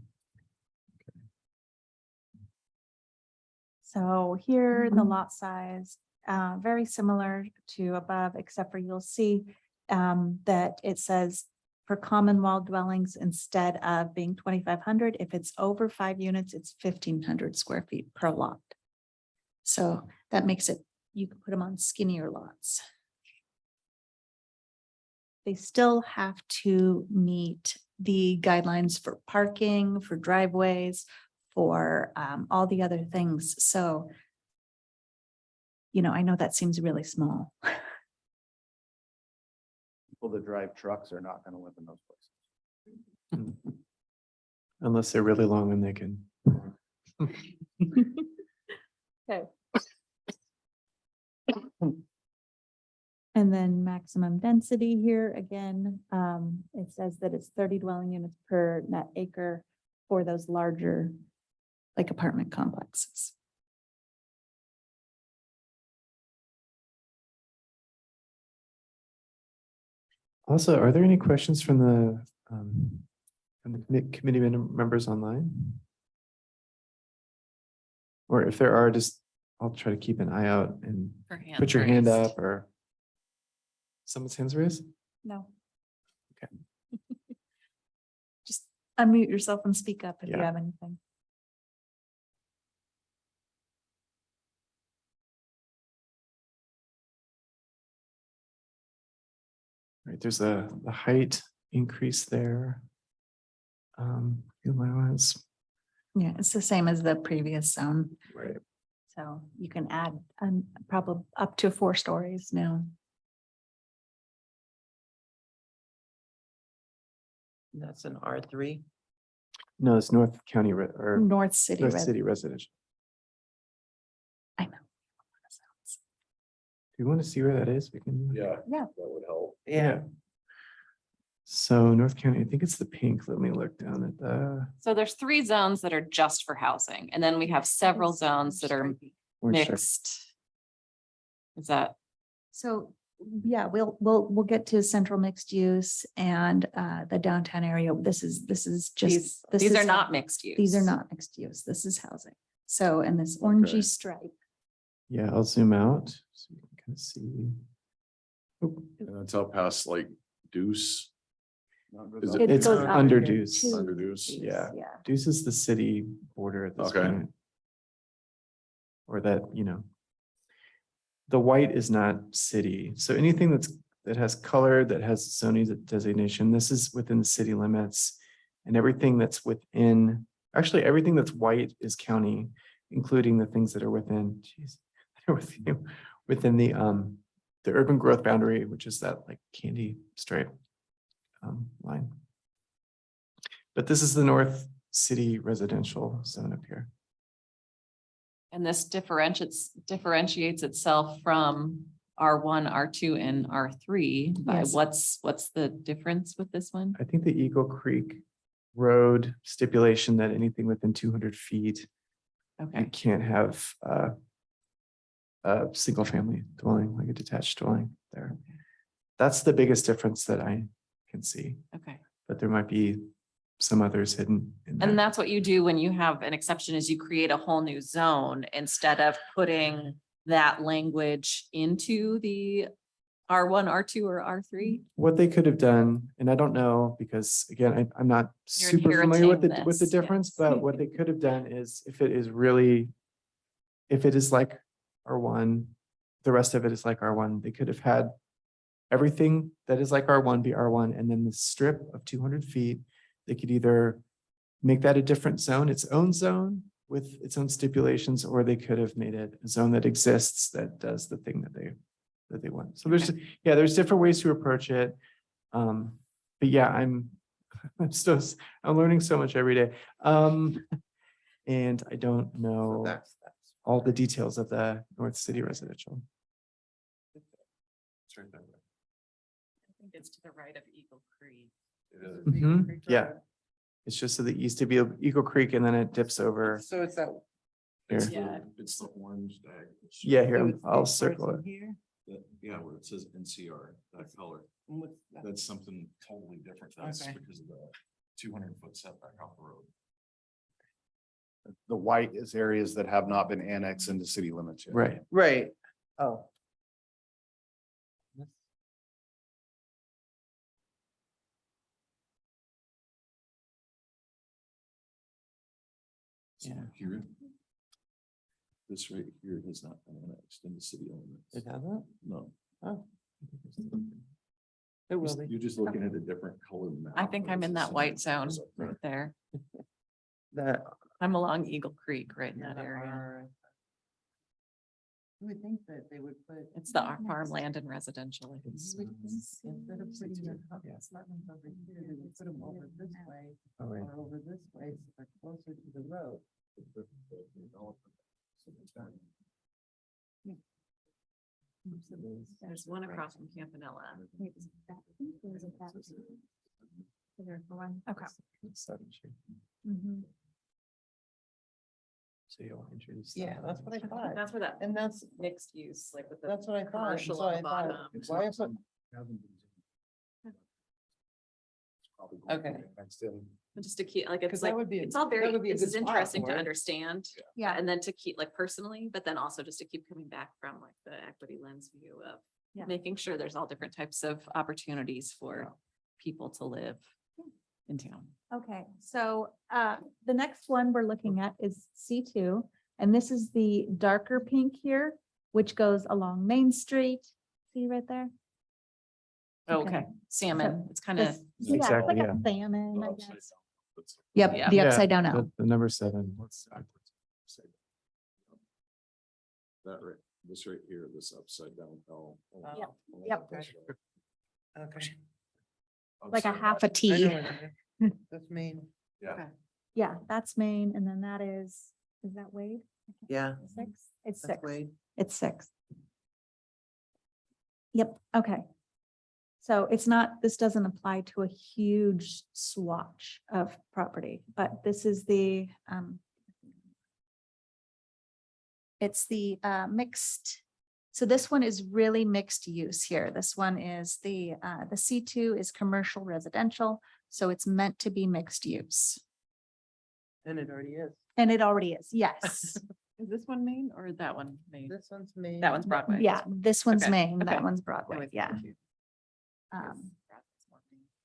So here, the lot size, very similar to above, except for you'll see that it says for common wall dwellings, instead of being 2,500, if it's over 5 units, it's 1,500 square feet per lot. So that makes it you could put them on skinnier lots. They still have to meet the guidelines for parking, for driveways, for all the other things. So, you know, I know that seems really small. People that drive trucks are not gonna live in those places. Unless they're really long and they can. Okay. And then maximum density here, again, it says that it's 30 dwelling units per net acre for those larger, like apartment complexes. Also, are there any questions from the committee members online? Or if there are, just, I'll try to keep an eye out and For hand put your hand raised. up or someone's hands raised? No. Okay. Just unmute yourself and speak up if you Yeah. have anything. Right, there's the height increase there. Allowance, Yeah, it's the same as the previous zone. right. So you can add probably up to 4 stories now. That's an R3. No, it's North County or North City. North res- City residential. I know. Do you want to see where that is? We can. Yeah. Yeah. That would help. Yeah. So North County, I think it's the pink. Let me look down at the. So there's 3 zones that are just for housing, and then we have several zones that are orange strip. mixed. Is that, So, yeah, we'll get to central mixed use and the downtown area. This is just. this these is are how- not mixed use. These are not mixed use. This is housing. So, and this orangey Okay. stripe. Yeah, I'll zoom out so you can kind of see. Oop, And that's out past like Deuce, Is It It's goes up under to Deuce. under Deuce. Yeah. Yeah. Deuce is the city border at this Okay. point. Or that, you know. The white is not city, so anything that has color, that has zoning designation, this is within the city limits. And everything that's within, actually, everything that's white is county, including the things that are within, geez, they're with you, within the urban growth boundary, which is that like candy stripe line. But this is the North City residential zone up here. And this differentiates itself from R1, R2, and R3 by Yes. what's the difference with this one? I think the Eagle Creek Road stipulation that anything within 200 feet, you Okay, can't have a single family dwelling, like a detached dwelling there. That's the biggest difference that I can see, okay. but there might be some others hidden in there. And that's what you do when you have an exception is you create a whole new zone instead of putting that language into the R1, R2, or R3. What they could have done, and I don't know, because again, I'm not You're super familiar with inheriting with the this, difference, yes. but what they could have done is if it is really, if it is like R1, the rest of it is like R1, they could have had everything that is like R1 be R1, and then the strip of 200 feet, they could either make that a different zone, its own zone with its own stipulations, or they could have made it a zone that exists that does the thing that they want. So there's, yeah, there's different ways to approach it. But yeah, I'm learning so much every day. And I don't So know that's. all the details of the North City residential. It's right there. I think it's to the right of Eagle Creek. It is. Mhm, yeah. It's just to the east of Eagle Creek and then it dips over So it's that. here. Yeah. It's the orange tag. Yeah, here, so it's I'll these circle parts it. in here? Yeah, where it says NCR, that color, And what's that? that's something totally different. That's Okay. because of the 200-foot setback off the road. The white is areas that have not been annexed into city limits yet. Right. Right, oh. So Yeah. here, This right here has not been annexed in the city limits. It hasn't? No. Oh, it will be. You're just looking at a different color map. I think I'm in that white zone right there. That. I'm along Eagle Creek, right in that area. are- You would think that they would put. It's the farmland and residential. I think. Instead of putting the apartments over here, they would put them over this way All right. or over this way, so they're closer to the road. There's one across from Campanella. Okay. So you'll introduce. Yeah, that's what I thought. That's where that And that's, mixed use, like with the that's what I thought. commercial So on I the thought, bottom. why is it? Okay. Just to keep, like, Because it's that like, would be, it's all very, that would be a this good is spot interesting for to it. understand. Yeah. And then to keep like personally, but then also just to keep coming back from like the equity lens view of Yeah. making sure there's all different types of opportunities for people to live in town. Okay, so the next one we're looking at is C2, and this is the darker pink here, which goes along Main Street. See right there? Okay, salmon, it's kind of, This- yeah, it's Exactly, like a yeah. salmon, I guess. Yeah. Yep, the upside down L. The number 7. That right, this right here, this upside down L. Yep, Oh, yep. Okay. Like a half a I T. know what it is. That's mean. Yeah, that's Main, and then that is that Wade? Yeah. 6? It's That's 6. Wade. It's 6. Yep, okay. So it's not, this doesn't apply to a huge swatch of property, but this is the, it's the mixed. So this one is really mixed use here. This one is the C2 is commercial residential, so it's meant to be mixed use. And it already is. And it already is, yes. is this one Main or that one Main? This one's Main. That one's Broadway. Yeah, this one's Okay, Main, okay. that one's I Broadway, always yeah. confuse.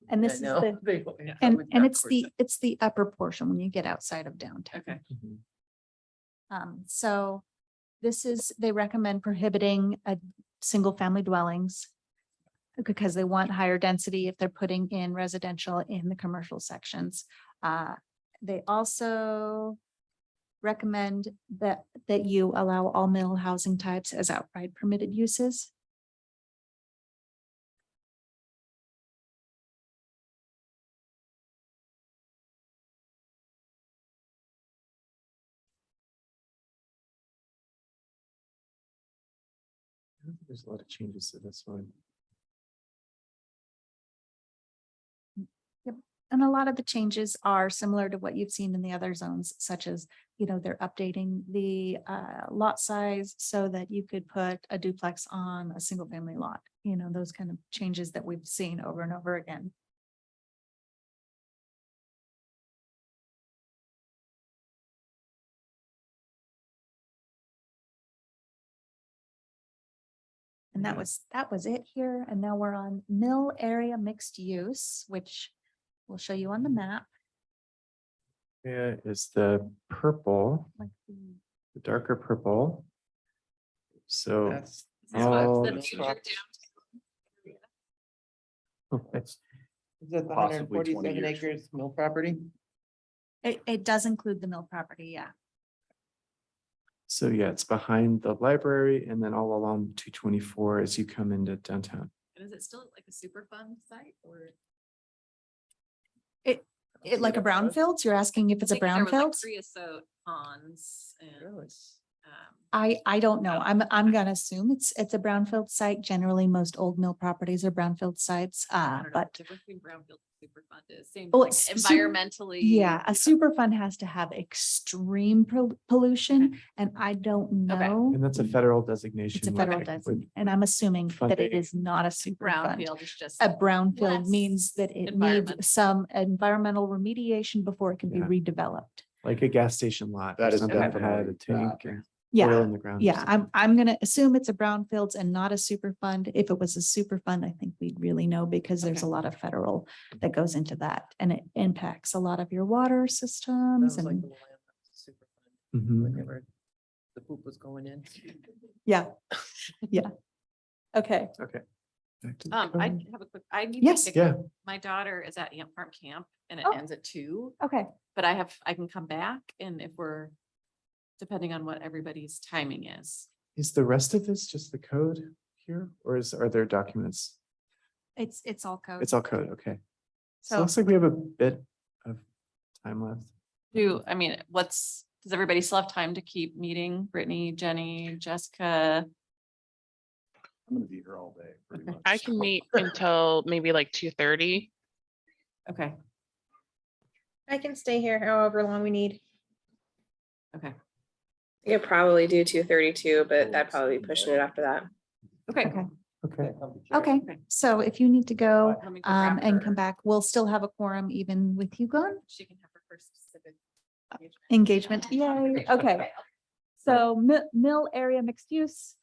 And this I is know. the, They always go and with and that it's the, portion. it's the upper portion when you get outside of downtown. Okay, So this is, they recommend prohibiting single family dwellings because they want higher density if they're putting in residential in the commercial sections. They also recommend that you allow all middle housing types as outright permitted uses. I don't think there's a lot of changes to this one. And a lot of the changes are similar to what you've seen in the other zones, such as, they're updating the lot size so that you could put a duplex on a single family lot, those kind of changes that we've seen over and over again. And that was it here. And now we're on mill area mixed use, which we'll show you on the map. Here is the purple, Like the darker purple. So That's- This is what's all- the future downtown area. Is that the Possibly 20 147 years. acres mill property? It does include the mill property, yeah. So yeah, it's behind the library and then all along 224 as you come into downtown. And is it still like a super fun site or? It like a brownfields, you're asking if it's a I think there was, like, brownfields? Creosote ponds and, Really? I don't know. I'm gonna assume it's a brownfield site. Generally, most old mill properties are brownfield sites, I don't know what but the difference between brownfield and super fund is, same, Well, like it's environmentally. yeah, a super fund has to have extreme pollution and I don't know. And that's a federal designation. It's a with- federal with- designation, and I'm assuming that it funding. is not a super fund. Brownfield is just. A brownfield less means that it environment. needs some environmental remediation before it can be Yeah. redeveloped. Like a gas station lot. or That is something that had definitely a tank that. and oil Yeah, in the ground. or yeah, something. I'm gonna assume it's a brownfields and not a super fund. If it was a super fund, I think we'd really know because there's a Okay. lot of federal that goes into that and it impacts a lot of your water That systems was like and the land that was super fun when Mhm. they were the poop was going in. Yeah. Yeah. Okay. Okay. Back to the I code. have a quick, I need. Yes. to pick Yeah. up- My daughter is at Ant Farm Camp and it Oh. ends at 2, Okay. but I can come back and if we're, depending on what everybody's timing is. Is the rest of this just the code here or are there documents? It's all code. It's all code. Okay. So it So looks like we have a bit of time left. Does everybody still have time to keep meeting? Brittany, Jenny, Jessica? I'm gonna be here all day, pretty Okay. much. I can meet until maybe like 2:30. Okay, I can stay here however long we need. okay, We could probably do 2:32, but that'd probably be pushing it after that. okay. Okay. Okay. Okay. Okay. So if you need to go Let me go grab and her. come back, we'll still have a quorum even with you gone. She can have her first civic Engagement. Yay. Okay. So mill area mixed use.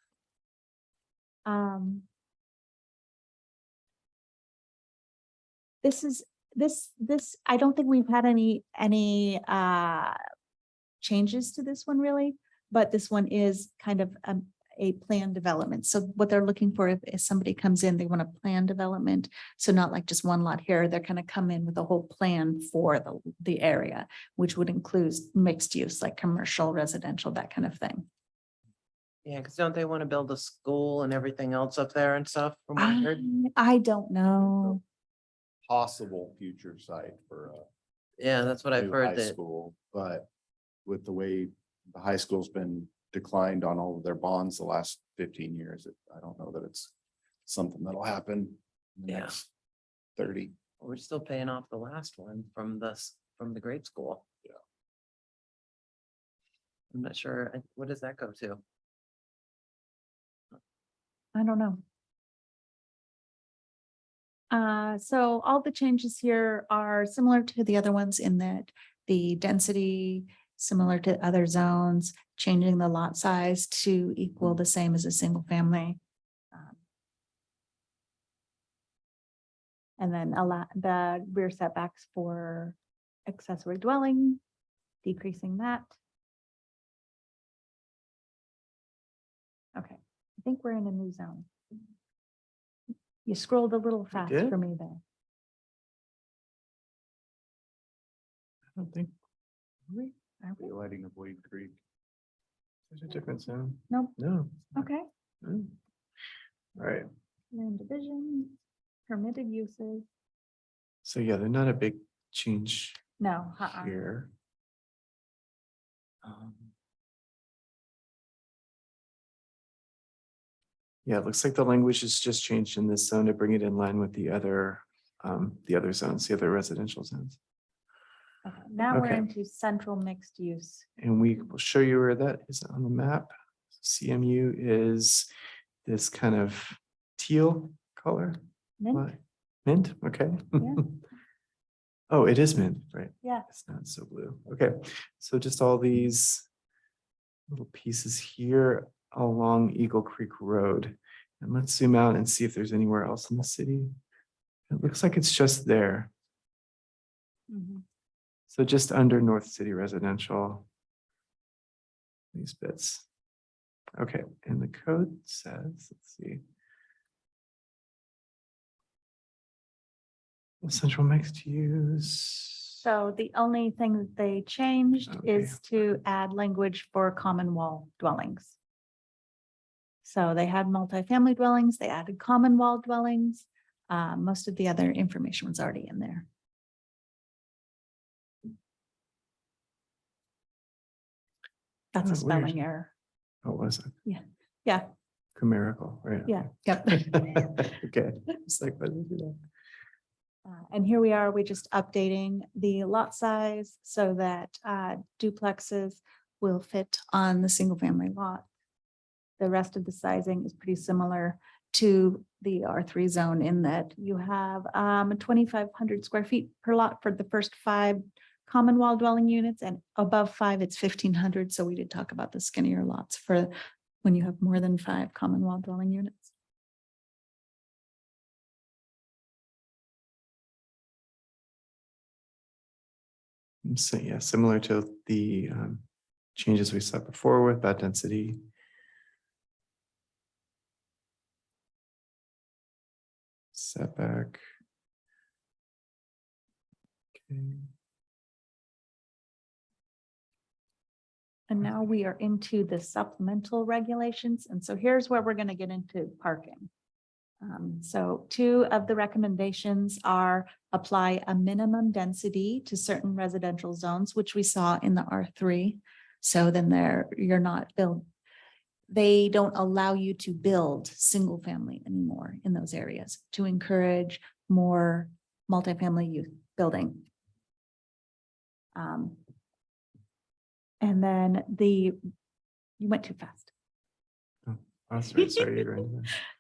This, I don't think we've had any changes to this one really, but this one is kind of a plan development. So what they're looking for if somebody comes in, they want a plan development. So not like just one lot here, they're gonna come in with a whole plan for the area, which would include mixed use, like commercial, residential, that kind of thing. Yeah, because don't they want to build a school and everything else up there and stuff from what I heard? I don't know. Possible future site for Yeah, that's what a I've new heard high that, school, but with the way the high school's been declined on all of their bonds the last 15 years, I don't know that it's something that'll happen in the Yeah. next 30. we're still paying off the last one from the grade school. Yeah. I'm not sure, what does that go to? I don't know. So all the changes here are similar to the other ones in that the density, similar to other zones, changing the lot size to equal the same as a single family. And then the rear setbacks for accessory dwelling, decreasing that. Okay, I think we're in a new zone. You scrolled a little fast did? for me there. I don't think. Are we? Lighting of Wade Creek. There's a different zone. Nope. No. Okay, Mm. All right. land division, permitted uses, So yeah, they're not a big change no. here. Yeah, it looks like the language is just changed in this zone to bring it in line with the other zones, the other residential zones. Okay, now we're Okay. into central mixed use. And we will show you where that is on the map. CMU is this kind of teal color. Mint. What? Mint, okay. Yeah. Oh, it is mint, right? Yeah. It's not so blue. Okay, so just all these little pieces here along Eagle Creek Road. And let's zoom out and see if there's anywhere else in the city. It looks like it's just there. Mhm. So just under North City Residential. These bits. Okay, and the code says, let's see. Central mixed use. So the only thing that they changed Okay. is to add language for common wall dwellings. So they had multifamily dwellings, they added common wall dwellings. Most of the other information was already in there. That's a Oh, weird. spelling error. Oh, was it? Yeah, Chimerical, right? yeah, yep. Okay, it's like, why did we do that? And here we are, we're just updating the lot size so that duplexes will fit on the single family lot. The rest of the sizing is pretty similar to the R3 zone in that you have 2,500 square feet per lot for the first 5 common wall dwelling units, and above 5, it's 1,500. So we did talk about the skinnier lots for when you have more than 5 common wall dwelling units. So yeah, similar to the changes we saw before with that density. Setback. Okay. And now we are into the supplemental regulations. And so here's where we're going to get into parking. So two of the recommendations are apply a minimum density to certain residential zones, which we saw in the R3. So then you're not build. They don't allow you to build single family anymore in those areas to encourage more multifamily use building. And then you went too fast. Oh, sorry, you're right.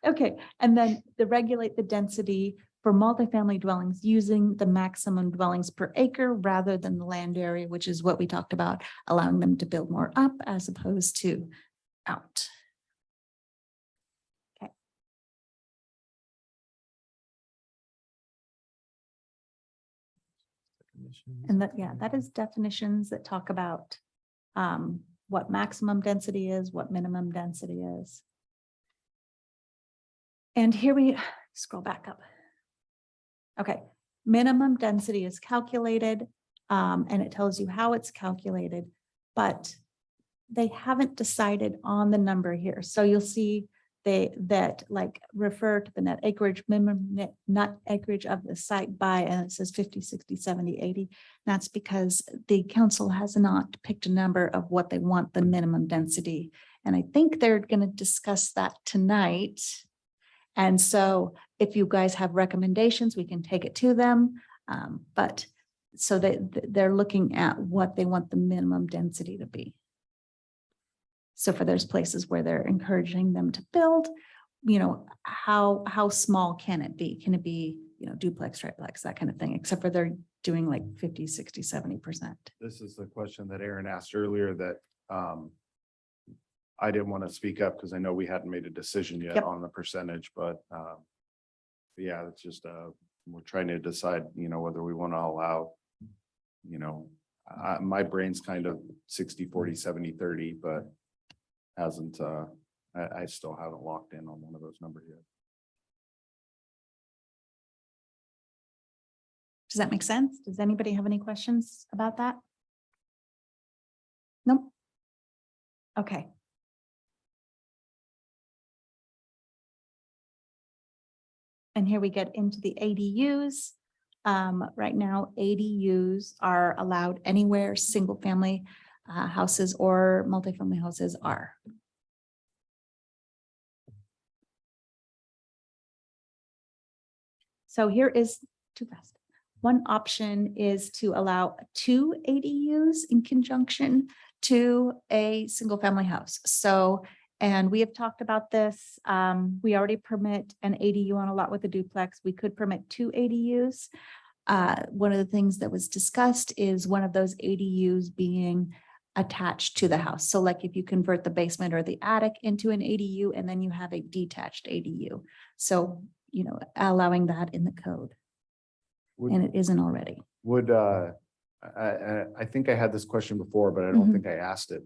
Okay, and then regulate the density for multifamily dwellings using the maximum dwellings per acre rather than the land area, which is what we talked about, allowing them to build more up as opposed to out. Okay. And that is definitions that talk about what maximum density is, what minimum density is. And here we scroll back up. Okay, minimum density is calculated, and it tells you how it's calculated, but they haven't decided on the number here. So you'll see that like refer to the net acreage, minimum net acreage of the site by, and it says 50, 60, 70, 80. That's because the council has not picked a number of what they want the minimum density. And I think they're going to discuss that tonight. And so if you guys have recommendations, we can take it to them. But so they're looking at what they want the minimum density to be. So for those places where they're encouraging them to build, how small can it be? Can it be, duplex, triplex, that kind of thing, except for they're doing like 50, 60, 70%. This is the question that Aaron asked earlier that I didn't want to speak up because I know we hadn't made a decision yet Yep. on the percentage, but yeah, it's just we're trying to decide, whether we want to allow, my brain's kind of 60, 40, 70, 30, but hasn't I still haven't locked in on one of those numbers yet. Does that make sense? Does anybody have any questions about that? Nope. Okay. And here we get into the ADUs. Right now, ADUs are allowed anywhere single family houses or multifamily houses are. So here is too fast. One option is to allow 2 ADUs in conjunction to a single family house. So, and we have talked about this. We already permit an ADU on a lot with a duplex. We could permit 2 ADUs. One of the things that was discussed is one of those ADUs being attached to the house. So like if you convert the basement or the attic into an ADU and then you have a detached ADU. So, allowing that in the code. And it isn't already. Would I think I had this question before, but I don't Mhm. think I asked it.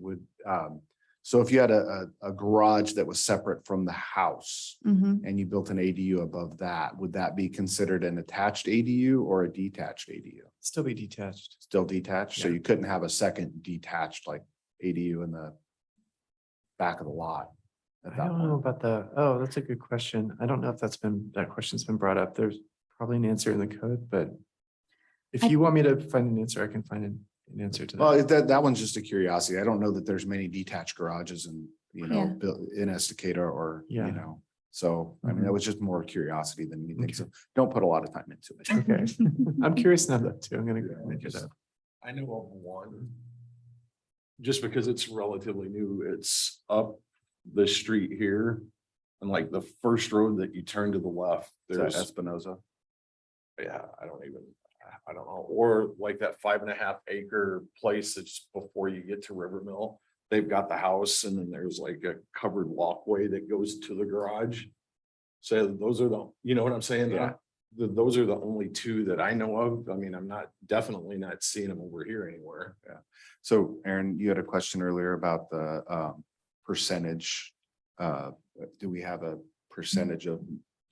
So if you had a garage that was separate from the house and you built an ADU above that, would that be considered an attached ADU or a detached ADU? Still be detached. Still detached, so Yeah. you couldn't have a second detached like ADU in the back of the lot. At I that don't know point. about that's a good question. I don't know if that question's been brought up. There's probably an answer in the code, but if you want me to find an answer, I can find an answer to that. Well, that one's just a curiosity. I don't know that there's many detached garages and, Yeah. built in Estacada or, Yeah. So, I mean, that Mhm. was just more curiosity than anything. Okay. So don't put a lot of time into it. Okay, I'm curious now that too. I'm gonna go ahead and do that. I know of one. Just because it's relatively new, it's up the street here. And like the first road that you turn to the left, Is that there's, Espinoza? yeah, I don't know, or like that 5.5 acre place that's before you get to River Mill. They've got the house and then there's like a covered walkway that goes to the garage. So those are you know what I'm saying? Yeah. those are the only two that I know of. I mean, I'm definitely not seeing them over here anywhere. So Aaron, you had a question earlier about the percentage. Do we have a percentage of,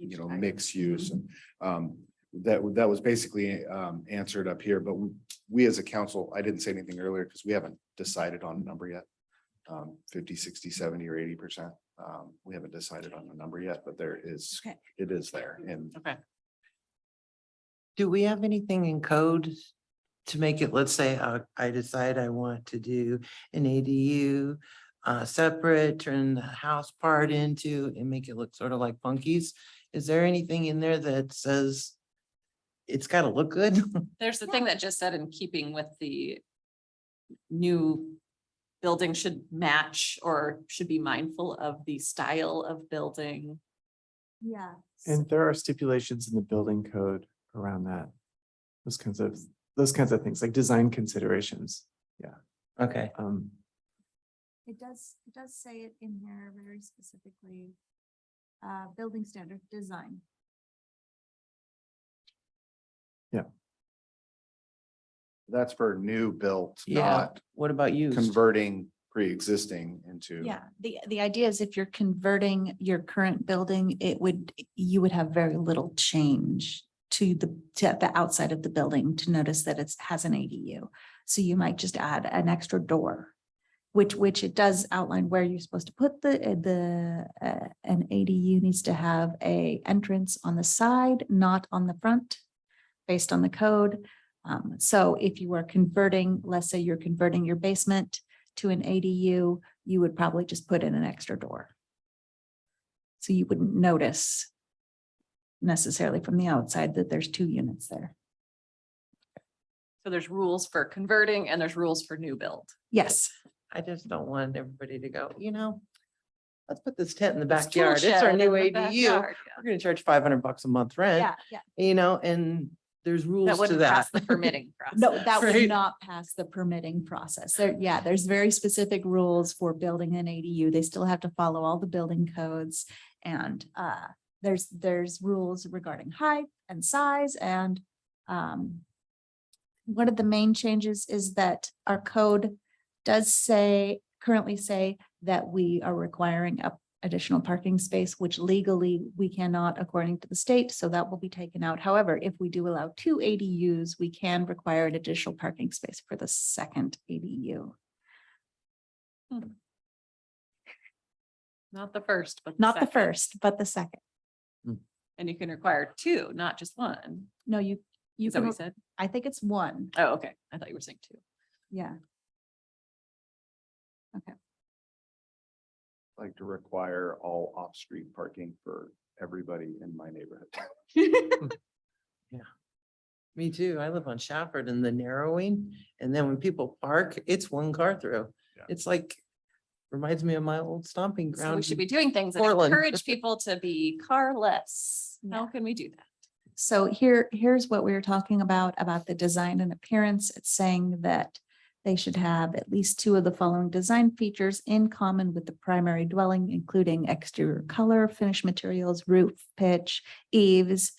mixed use? And that was basically answered up here, but we as a council, I didn't say anything earlier because we haven't decided on a number yet. 50, 60, 70 or 80%. We haven't decided on the number yet, but there is, Okay. it is there. And Okay. Do we have anything in code to make it, let's say, I decide I want to do an ADU separate, turn the house part into and make it look sort of like Punky's? Is there anything in there that says it's gotta look good? There's the thing that just said in keeping with the new building should match or should be mindful of the style of building. Yeah. And there are stipulations in the building code around that. Those kinds of things, like design considerations. Okay. It does say it in here very specifically. Building standard design. that's for new built, Yeah. not What about you? converting pre-existing into. Yeah, the idea is if you're converting your current building, you would have very little change to the outside of the building to notice that it has an ADU. So you might just add an extra door, which it does outline where you're supposed to put an ADU needs to have a entrance on the side, not on the front, based on the code. So if you are converting, let's say you're converting your basement to an ADU, you would probably just put in an extra door. So you wouldn't notice necessarily from the outside that there's two units there. So there's rules for converting and there's rules for new build. Yes. I just don't want everybody to go, let's put this tent in the This tool backyard. It's shed our in new the ADU. backyard, yeah. We're gonna charge $500 a month rent, Yeah. and there's rules That to wouldn't that. pass the permitting process. No, that would Right. not pass the permitting process. There's very specific rules for building an ADU. They still have to follow all the building codes. And there's rules regarding height and size and one of the main changes is that our code does currently say that we are requiring additional parking space, which legally we cannot according to the state, so that will be taken out. However, if we do allow 2 ADUs, we can require an additional parking space for the second ADU. Not the first, but Not the second. first, but the second. And you can require 2, not just 1. No, you Is that what can, you said? I think it's 1. Oh, okay. I thought you were saying 2. Yeah. Like to require all off-street parking for everybody in my neighborhood. Me too. I live on Shafford and the narrowing, and then when people park, it's one car through. Yeah. It's like, reminds me of my old stomping So ground. we should be doing things that Portland. encourage people to be carless. How Yeah. can we do that? So here's what we were talking about the design and appearance. It's saying that they should have at least 2 of the following design features in common with the primary dwelling, including exterior color, finish materials, roof pitch, eaves,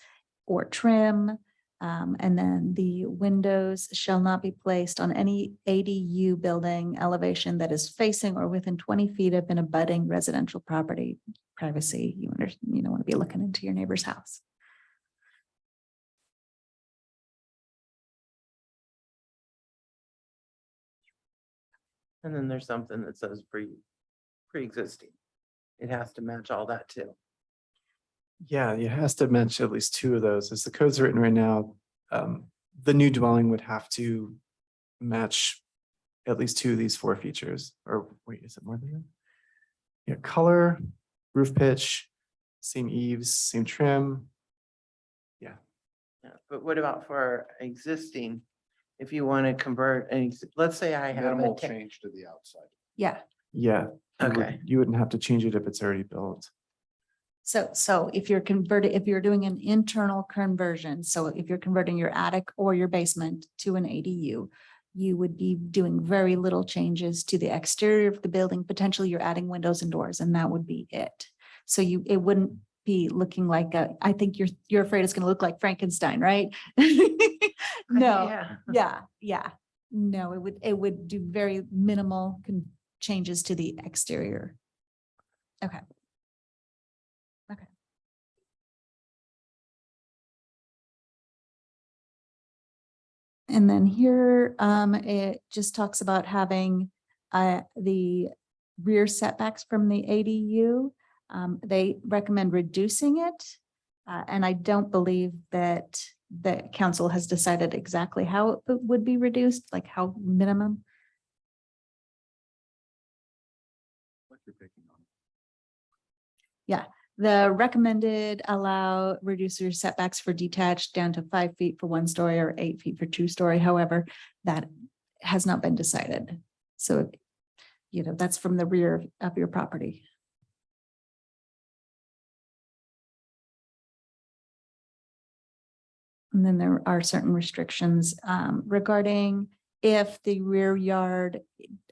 or trim. And then the windows shall not be placed on any ADU building elevation that is facing or within 20 feet of an abutting residential property. Privacy, you don't want to be looking into your neighbor's house. And then there's something that says pre-existing. It has to match all that too. Yeah, it has to match at least 2 of those. As the code's written right now, the new dwelling would have to match at least 2 of these 4 features. Or wait, is it more than that? Yeah, color, roof pitch, same eaves, same trim. Yeah, but what about for existing? If you want to convert, let's say I have Minimal a tent. change to the outside. Yeah. Yeah. Okay. You wouldn't have to change it if it's already built. So if you're doing an internal conversion, so if you're converting your attic or your basement to an ADU, you would be doing very little changes to the exterior of the building. Potentially you're adding windows and doors and that would be it. So it wouldn't be looking like I think you're afraid it's gonna look like Frankenstein, right? No, yeah. No, it would do very minimal changes to the exterior. Okay. And then here, it just talks about having the rear setbacks from the ADU. They recommend reducing it. And I don't believe that the council has decided exactly how it would be reduced, like how minimum. What you're picking on. The recommended allow reduce your setbacks for detached down to 5 feet for 1 story or 8 feet for 2 story. However, that has not been decided. So, that's from the rear of your property. And then there are certain restrictions regarding if the rear yard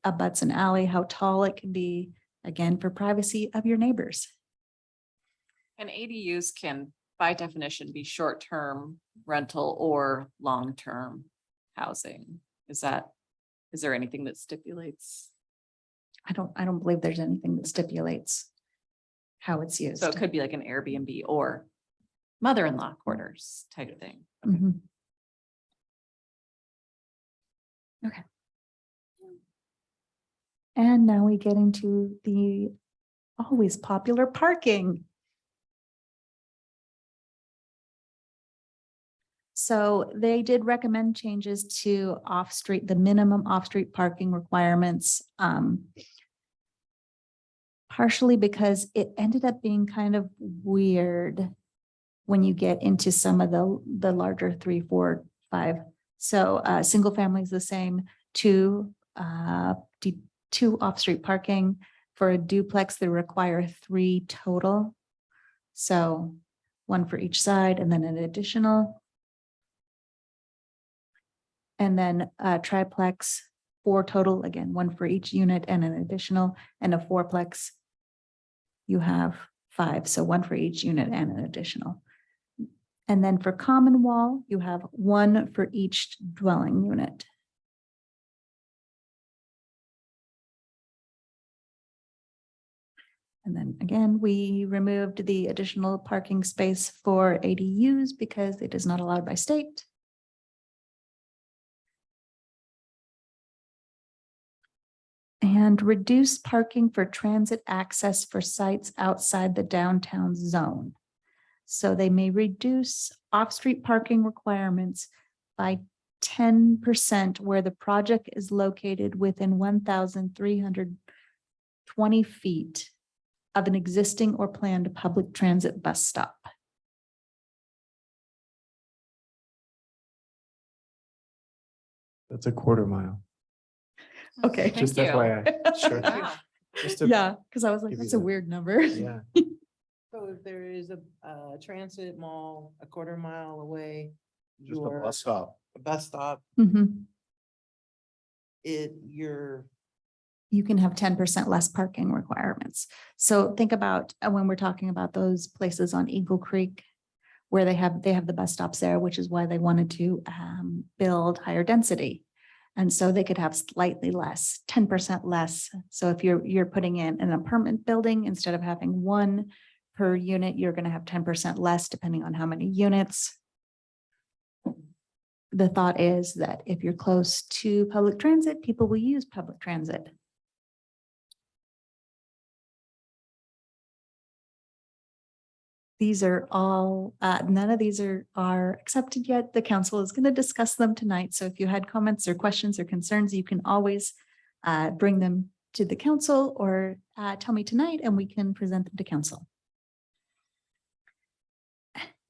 abuts an alley, how tall it can be, again, for privacy of your neighbors. And ADUs can, by definition, be short-term rental or long-term housing. Is there anything that stipulates? I don't believe there's anything that stipulates how it's used. So it could be like an Airbnb or mother-in-law quarters type thing. Okay. Mhm. Okay. And now we get into the always popular parking. So they did recommend changes to off-street, the minimum off-street parking requirements. Partially because it ended up being kind of weird when you get into some of the larger 3, 4, 5. So single family is the same, two off-street parking. For a duplex, they require 3 total. So 1 for each side and then an additional. And then triplex, 4 total, again, 1 for each unit and an additional, and a fourplex. You have 5, so 1 for each unit and an additional. And then for common wall, you have 1 for each dwelling unit. And then again, we removed the additional parking space for ADUs because it is not allowed by state. And reduce parking for transit access for sites outside the downtown zone. So they may reduce off-street parking requirements by 10% where the project is located within 1,320 feet of an existing or planned public transit bus stop. That's a quarter mile. Okay. Just Thank you. FYI. Sure. Wow. Just to- Yeah, because I was like, give you that's a the- weird number. Yeah. So if there is a transit mall a quarter mile away, Just a your bus stop. bus stop, Mhm. you're You can have 10% less parking requirements. So think about when we're talking about those places on Eagle Creek where they have the bus stops there, which is why they wanted to build higher density. And so they could have slightly less, 10% less. So if you're putting in an apartment building, instead of having 1 per unit, you're going to have 10% less depending on how many units. The thought is that if you're close to public transit, people will use public transit. These are all, none of these are accepted yet. The council is going to discuss them tonight. So if you had comments or questions or concerns, you can always bring them to the council or tell me tonight and we can present them to council.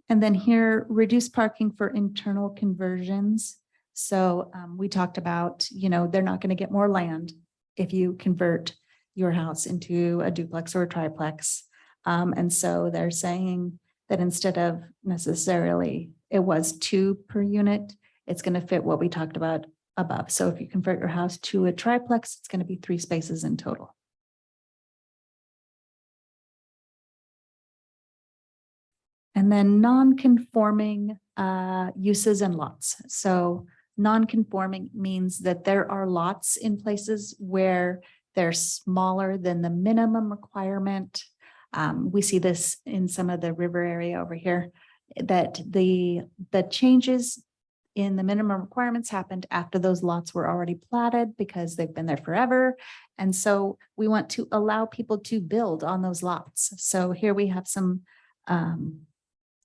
And then here, reduce parking for internal conversions. So we talked about, they're not going to get more land if you convert your house into a duplex or a triplex. And so they're saying that instead of necessarily it was 2 per unit, it's going to fit what we talked about above. So if you convert your house to a triplex, it's going to be 3 spaces in total. And then non-conforming uses and lots. So non-conforming means that there are lots in places where they're smaller than the minimum requirement. We see this in some of the river area over here, that the changes in the minimum requirements happened after those lots were already platted because they've been there forever. And so we want to allow people to build on those lots. So here we have some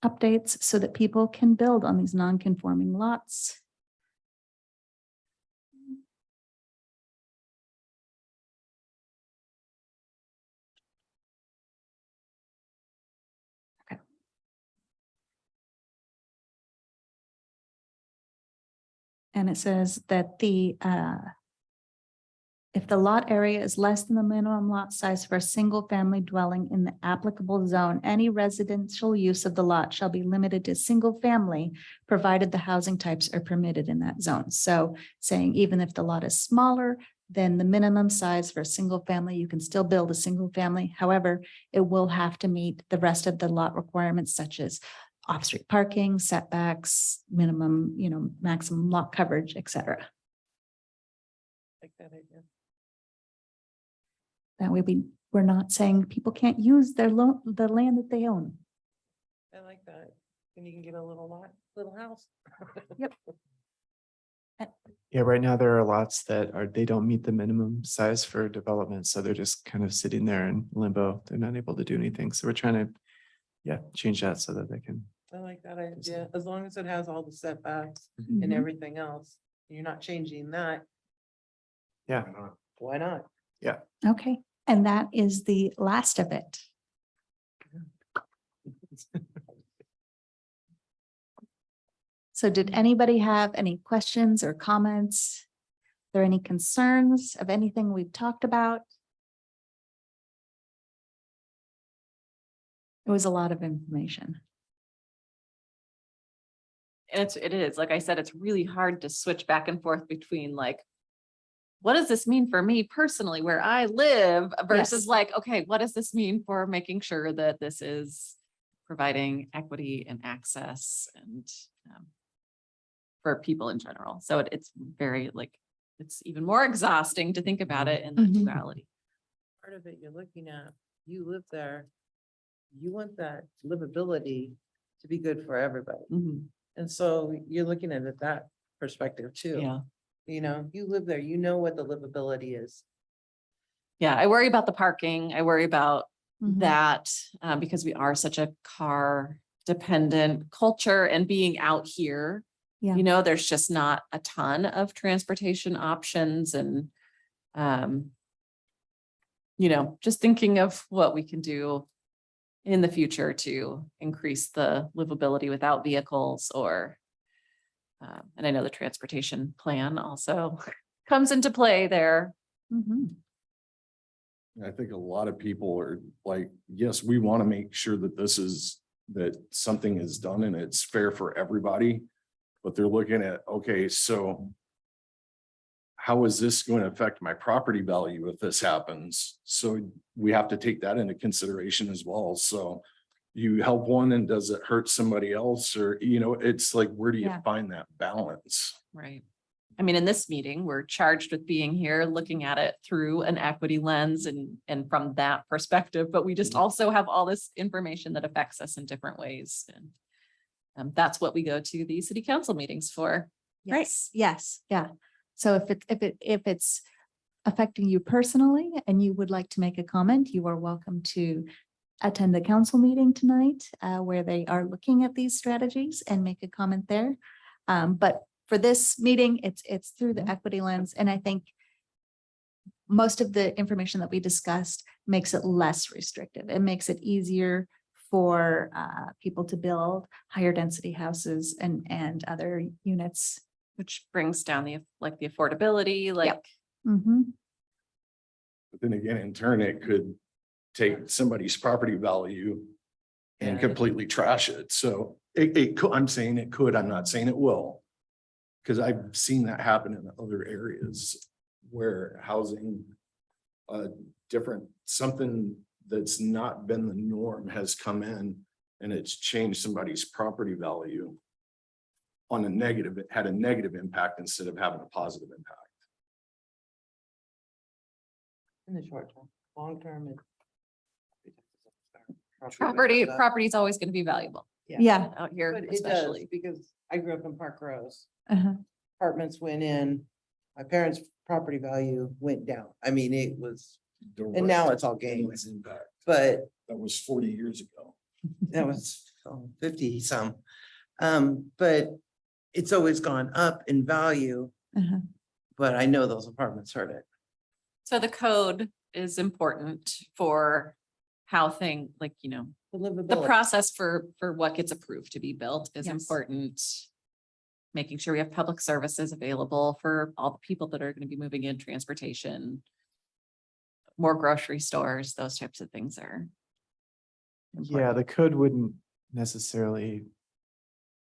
updates so that people can build on these non-conforming lots. And it says that if the lot area is less than the minimum lot size for a single family dwelling in the applicable zone, any residential use of the lot shall be limited to single family, provided the housing types are permitted in that zone. So saying even if the lot is smaller than the minimum size for a single family, you can still build a single family. However, it will have to meet the rest of the lot requirements such as off-street parking, setbacks, minimum, maximum lot coverage, et cetera. Like that idea. That way we're not saying people can't use the land that they own. I like that. And you can get a little house. Yep. Yeah, right now there are lots that they don't meet the minimum size for development, so they're just kind of sitting there in limbo. They're not able to do anything. So we're trying to, change that so that they can. I like that idea, as long as it has all the setbacks Mhm. and everything else, you're not changing that, Yeah. why not? Okay, and that is the last of it. So did anybody have any questions or comments? Are there any concerns of anything we've talked about? It was a lot of information. And it is, like I said, it's really hard to switch back and forth between like, what does this mean for me personally where I live versus Yes. like, okay, what does this mean for making sure that this is providing equity and access and for people in general. So it's very like, it's even more exhausting to think about it in the Mhm. duality. Part of it you're looking at, you live there, you want that livability to be good for everybody. And so you're looking at it that perspective too. Yeah. You live there, you know what the livability is. Yeah, I worry about the parking. I worry about Mhm. that because we are such a car dependent culture and being out here, Yeah. there's just not a ton of transportation options and, just thinking of what we can do in the future to increase the livability without vehicles or, and I know the transportation plan also comes into play there. Mhm. I think a lot of people are like, yes, we want to make sure that that something is done and it's fair for everybody. But they're looking at, okay, so how is this going to affect my property value if this happens? So we have to take that into consideration as well. So you help one and does it hurt somebody else? Or, it's like, where do you Yeah. find that balance? Right. I mean, in this meeting, we're charged with being here, looking at it through an equity lens and from that perspective, but we just also have all this information that affects us in different ways. And that's what we go to the city council meetings for. Right. Yes, yeah. So if it's affecting you personally and you would like to make a comment, you are welcome to attend the council meeting tonight where they are looking at these strategies and make a comment there. But for this meeting, it's through the equity lens. And I think most of the information that we discussed makes it less restrictive. It makes it easier for people to build higher density houses and other units. Which brings down the affordability, like. Mhm. But then again, in turn, it could take somebody's property value and Yeah. completely trash it. So it could, I'm saying it could, I'm not saying it will. Because I've seen that happen in other areas where housing, something that's not been the norm has come in and it's changed somebody's property value on a negative, it had a negative impact instead of having a positive impact. In the short term, long term. Property is always going to be valuable Yeah. out here, But it does, especially. because I grew up in Park Rose. Uh-huh. Apartments went in, my parents' property value went down. I mean, it was, and now it's all gains, Impact. but That was 40 years ago. that was 50 some. But it's always gone up in value, Uh-huh. but I know those apartments hurt it. So the code is important for how like, The the livability. process for what gets approved to be built is Yes. important. Making sure we have public services available for all the people that are going to be moving in, transportation, more grocery stores, those types of things are. Yeah, important. the code wouldn't necessarily,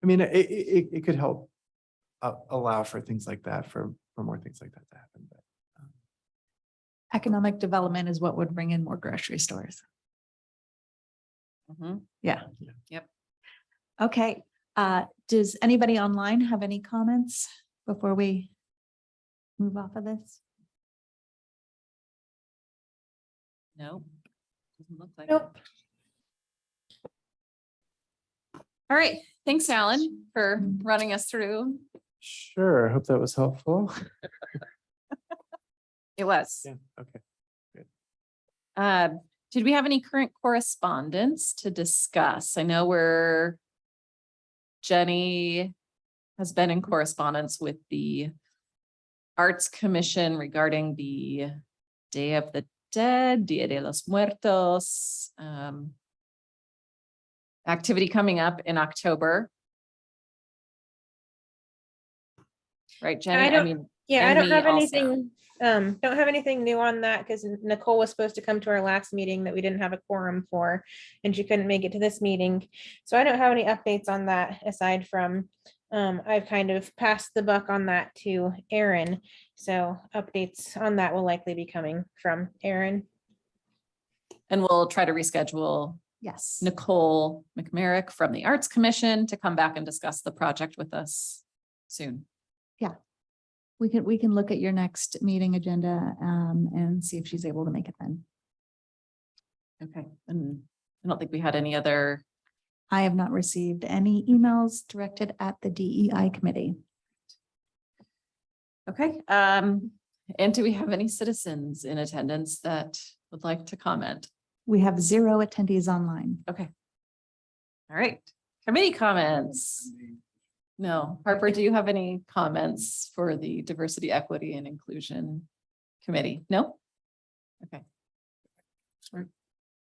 I mean, it could help allow for things like that, for more things like that to happen, but. Economic development is what would bring in more grocery stores. Mhm. Yeah. Yeah. Yep. Okay, does anybody online have any comments before we move off of this? No. Doesn't look like it. Nope. All right, thanks, Alan, for running us through. Sure, I hope that was helpful. It was. Yeah, okay. Did we have any current correspondence to discuss? I know Jenny has been in correspondence with the Arts Commission regarding the Day of the Dead, Dia de los Muertos, activity coming up in October. Right, Jenny? I don't- mean, Yeah, I and don't me have also. anything, don't have anything new on that because Nicole was supposed to come to our last meeting that we didn't have a quorum for, and she couldn't make it to this meeting. So I don't have any updates on that aside from, I've kind of passed the buck on that to Aaron. So updates on that will likely be coming from Aaron. And we'll try to reschedule Yes. Nicole McMerrick from the Arts Commission to come back and discuss the project with us soon. We can look at your next meeting agenda and see if she's able to make it then. Okay, and I don't think we had any other. I have not received any emails directed at the DEI committee. Okay, and do we have any citizens in attendance that would like to comment? We have 0 attendees online. Okay. All right, committee comments. No, Harper, do you have any comments for the Diversity, Equity and Inclusion Committee? No? Okay. Can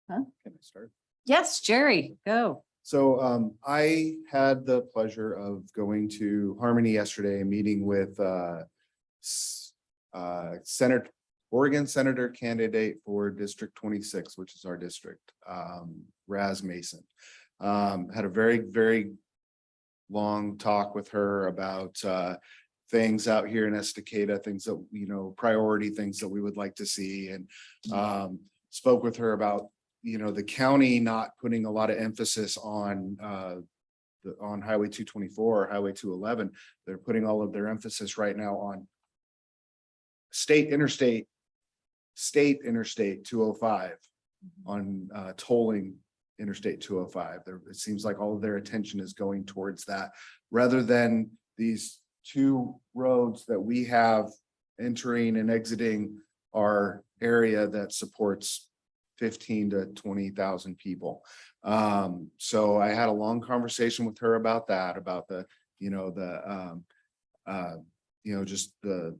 I start? Yes, Jerry, go. So I had the pleasure of going to Harmony yesterday, meeting with Oregon Senator candidate for District 26, which is our district, Raz Mason. Had a very, very long talk with her about things out here in Estacada, things that, priority things that we would like to see, and spoke with her about, the county not putting a lot of emphasis on on Highway 224 or Highway 211. They're putting all of their emphasis right now on Interstate 205, on tolling Interstate 205. It seems like all of their attention is going towards that, rather than these 2 roads that we have entering and exiting our area that supports 15 to 20,000 people. So I had a long conversation with her about that, about just the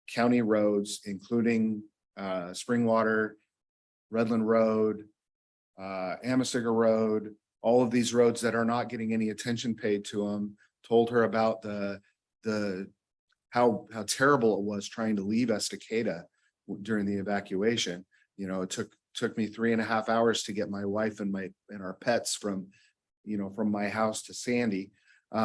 county roads, including Springwater, Redland Road, Amasiga Road, all of these roads that are not getting any attention paid to them. Told her about how terrible it was trying to leave Estacada during the evacuation. It took me 3.5 hours to get my wife and our pets from my house to Sandy. We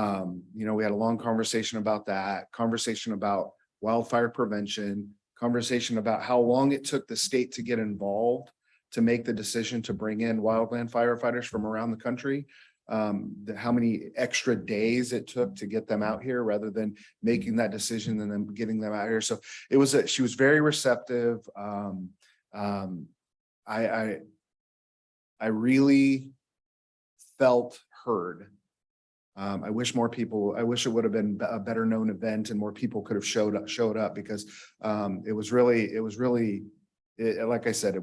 had a long conversation about that, conversation about wildfire prevention, conversation about how long it took the state to get involved to make the decision to bring in wildland firefighters from around the country. How many extra days it took to get them out here rather than making that decision and then getting them out here. So it was, she was very receptive. I really felt heard. I wish it would have been a better known event and more people could have showed up because it was really, like I said, I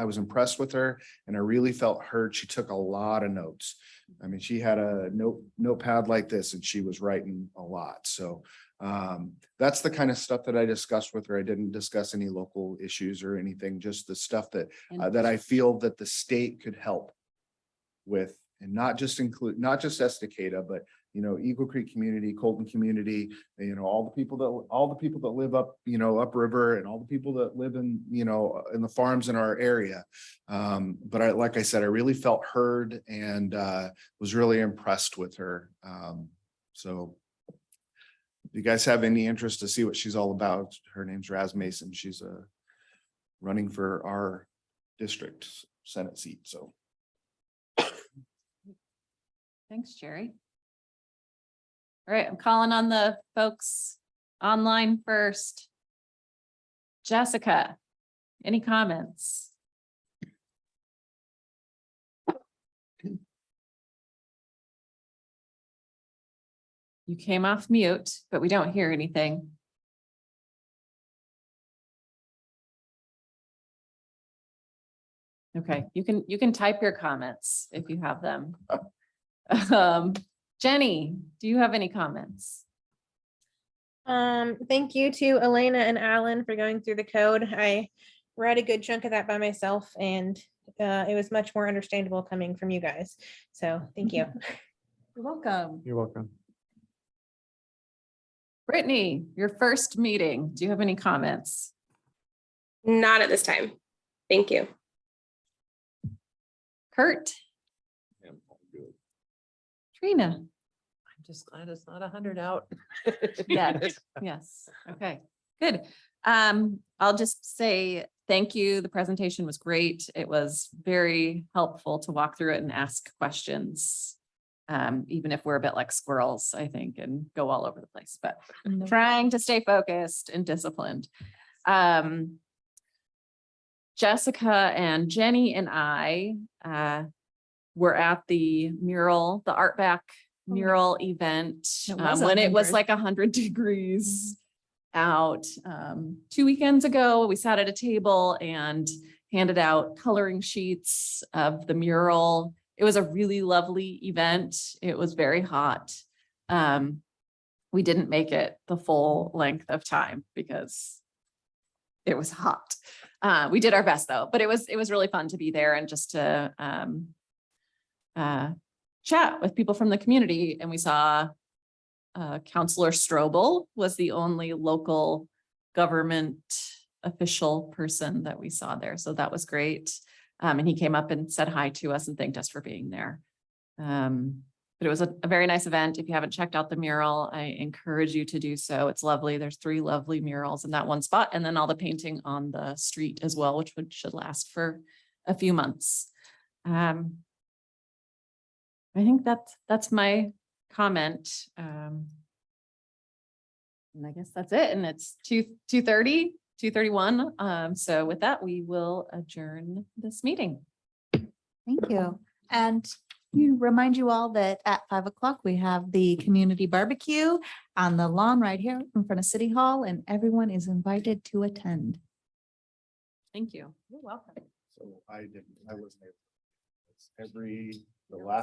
was impressed with her and I really felt heard. She took a lot of notes. I mean, she had a notepad like this and she was writing a lot. So that's the kind of stuff that I discussed with her. I didn't discuss any local issues or anything, just the stuff that I feel that the state could help with, and not just Estacada, but Eagle Creek community, Colton community, all the people that live up, upriver, and all the people that live in, in the farms in our area. But like I said, I really felt heard and was really impressed with her. So if you guys have any interest to see what she's all about, her name's Raz Mason. She's running for our district Senate seat. So. Thanks, Jerry. All right, I'm calling on the folks online first. Jessica, any comments? You came off mute, but we don't hear anything. Okay, you can type your comments if you have them. Jenny, do you have any comments? Thank you to Elena and Alan for going through the code. I read a good chunk of that by myself and it was much more understandable coming from you guys. So thank you. You're welcome. You're welcome. Brittany, your first meeting. Do you have any comments? Not at this time. Thank you. Kurt, Trina. I'm just glad it's not 100 out. Yeah, yes. Okay, good. I'll just say thank you. The presentation was great. It was very helpful to walk through it and ask questions. Even if we're a bit like squirrels, I think, and go all over the place, but trying to stay focused and disciplined. Jessica and Jenny and I were at the mural, the Art Back mural event when it was like 100 degrees out 2 weekends ago. We sat at a table and handed out coloring sheets of the mural. It was a really lovely event. It was very hot. We didn't make it the full length of time because it was hot. We did our best though, but it was really fun to be there and just to chat with people from the community. And we saw Councillor Strobel was the only local government official person that we saw there. So that was great. And he came up and said hi to us and thanked us for being there. But it was a very nice event. If you haven't checked out the mural, I encourage you to do so. It's lovely. There's 3 lovely murals in that one spot, and then all the painting on the street as well, which should last for a few months. I think that's my comment. And I guess that's it. And it's 2:31. So with that, we will adjourn this meeting. Thank you. And remind you all that at 5 o'clock, we have the community barbecue on the lawn right here in front of City Hall, and everyone is invited to attend. Thank you. You're welcome. So I wasn't able. The last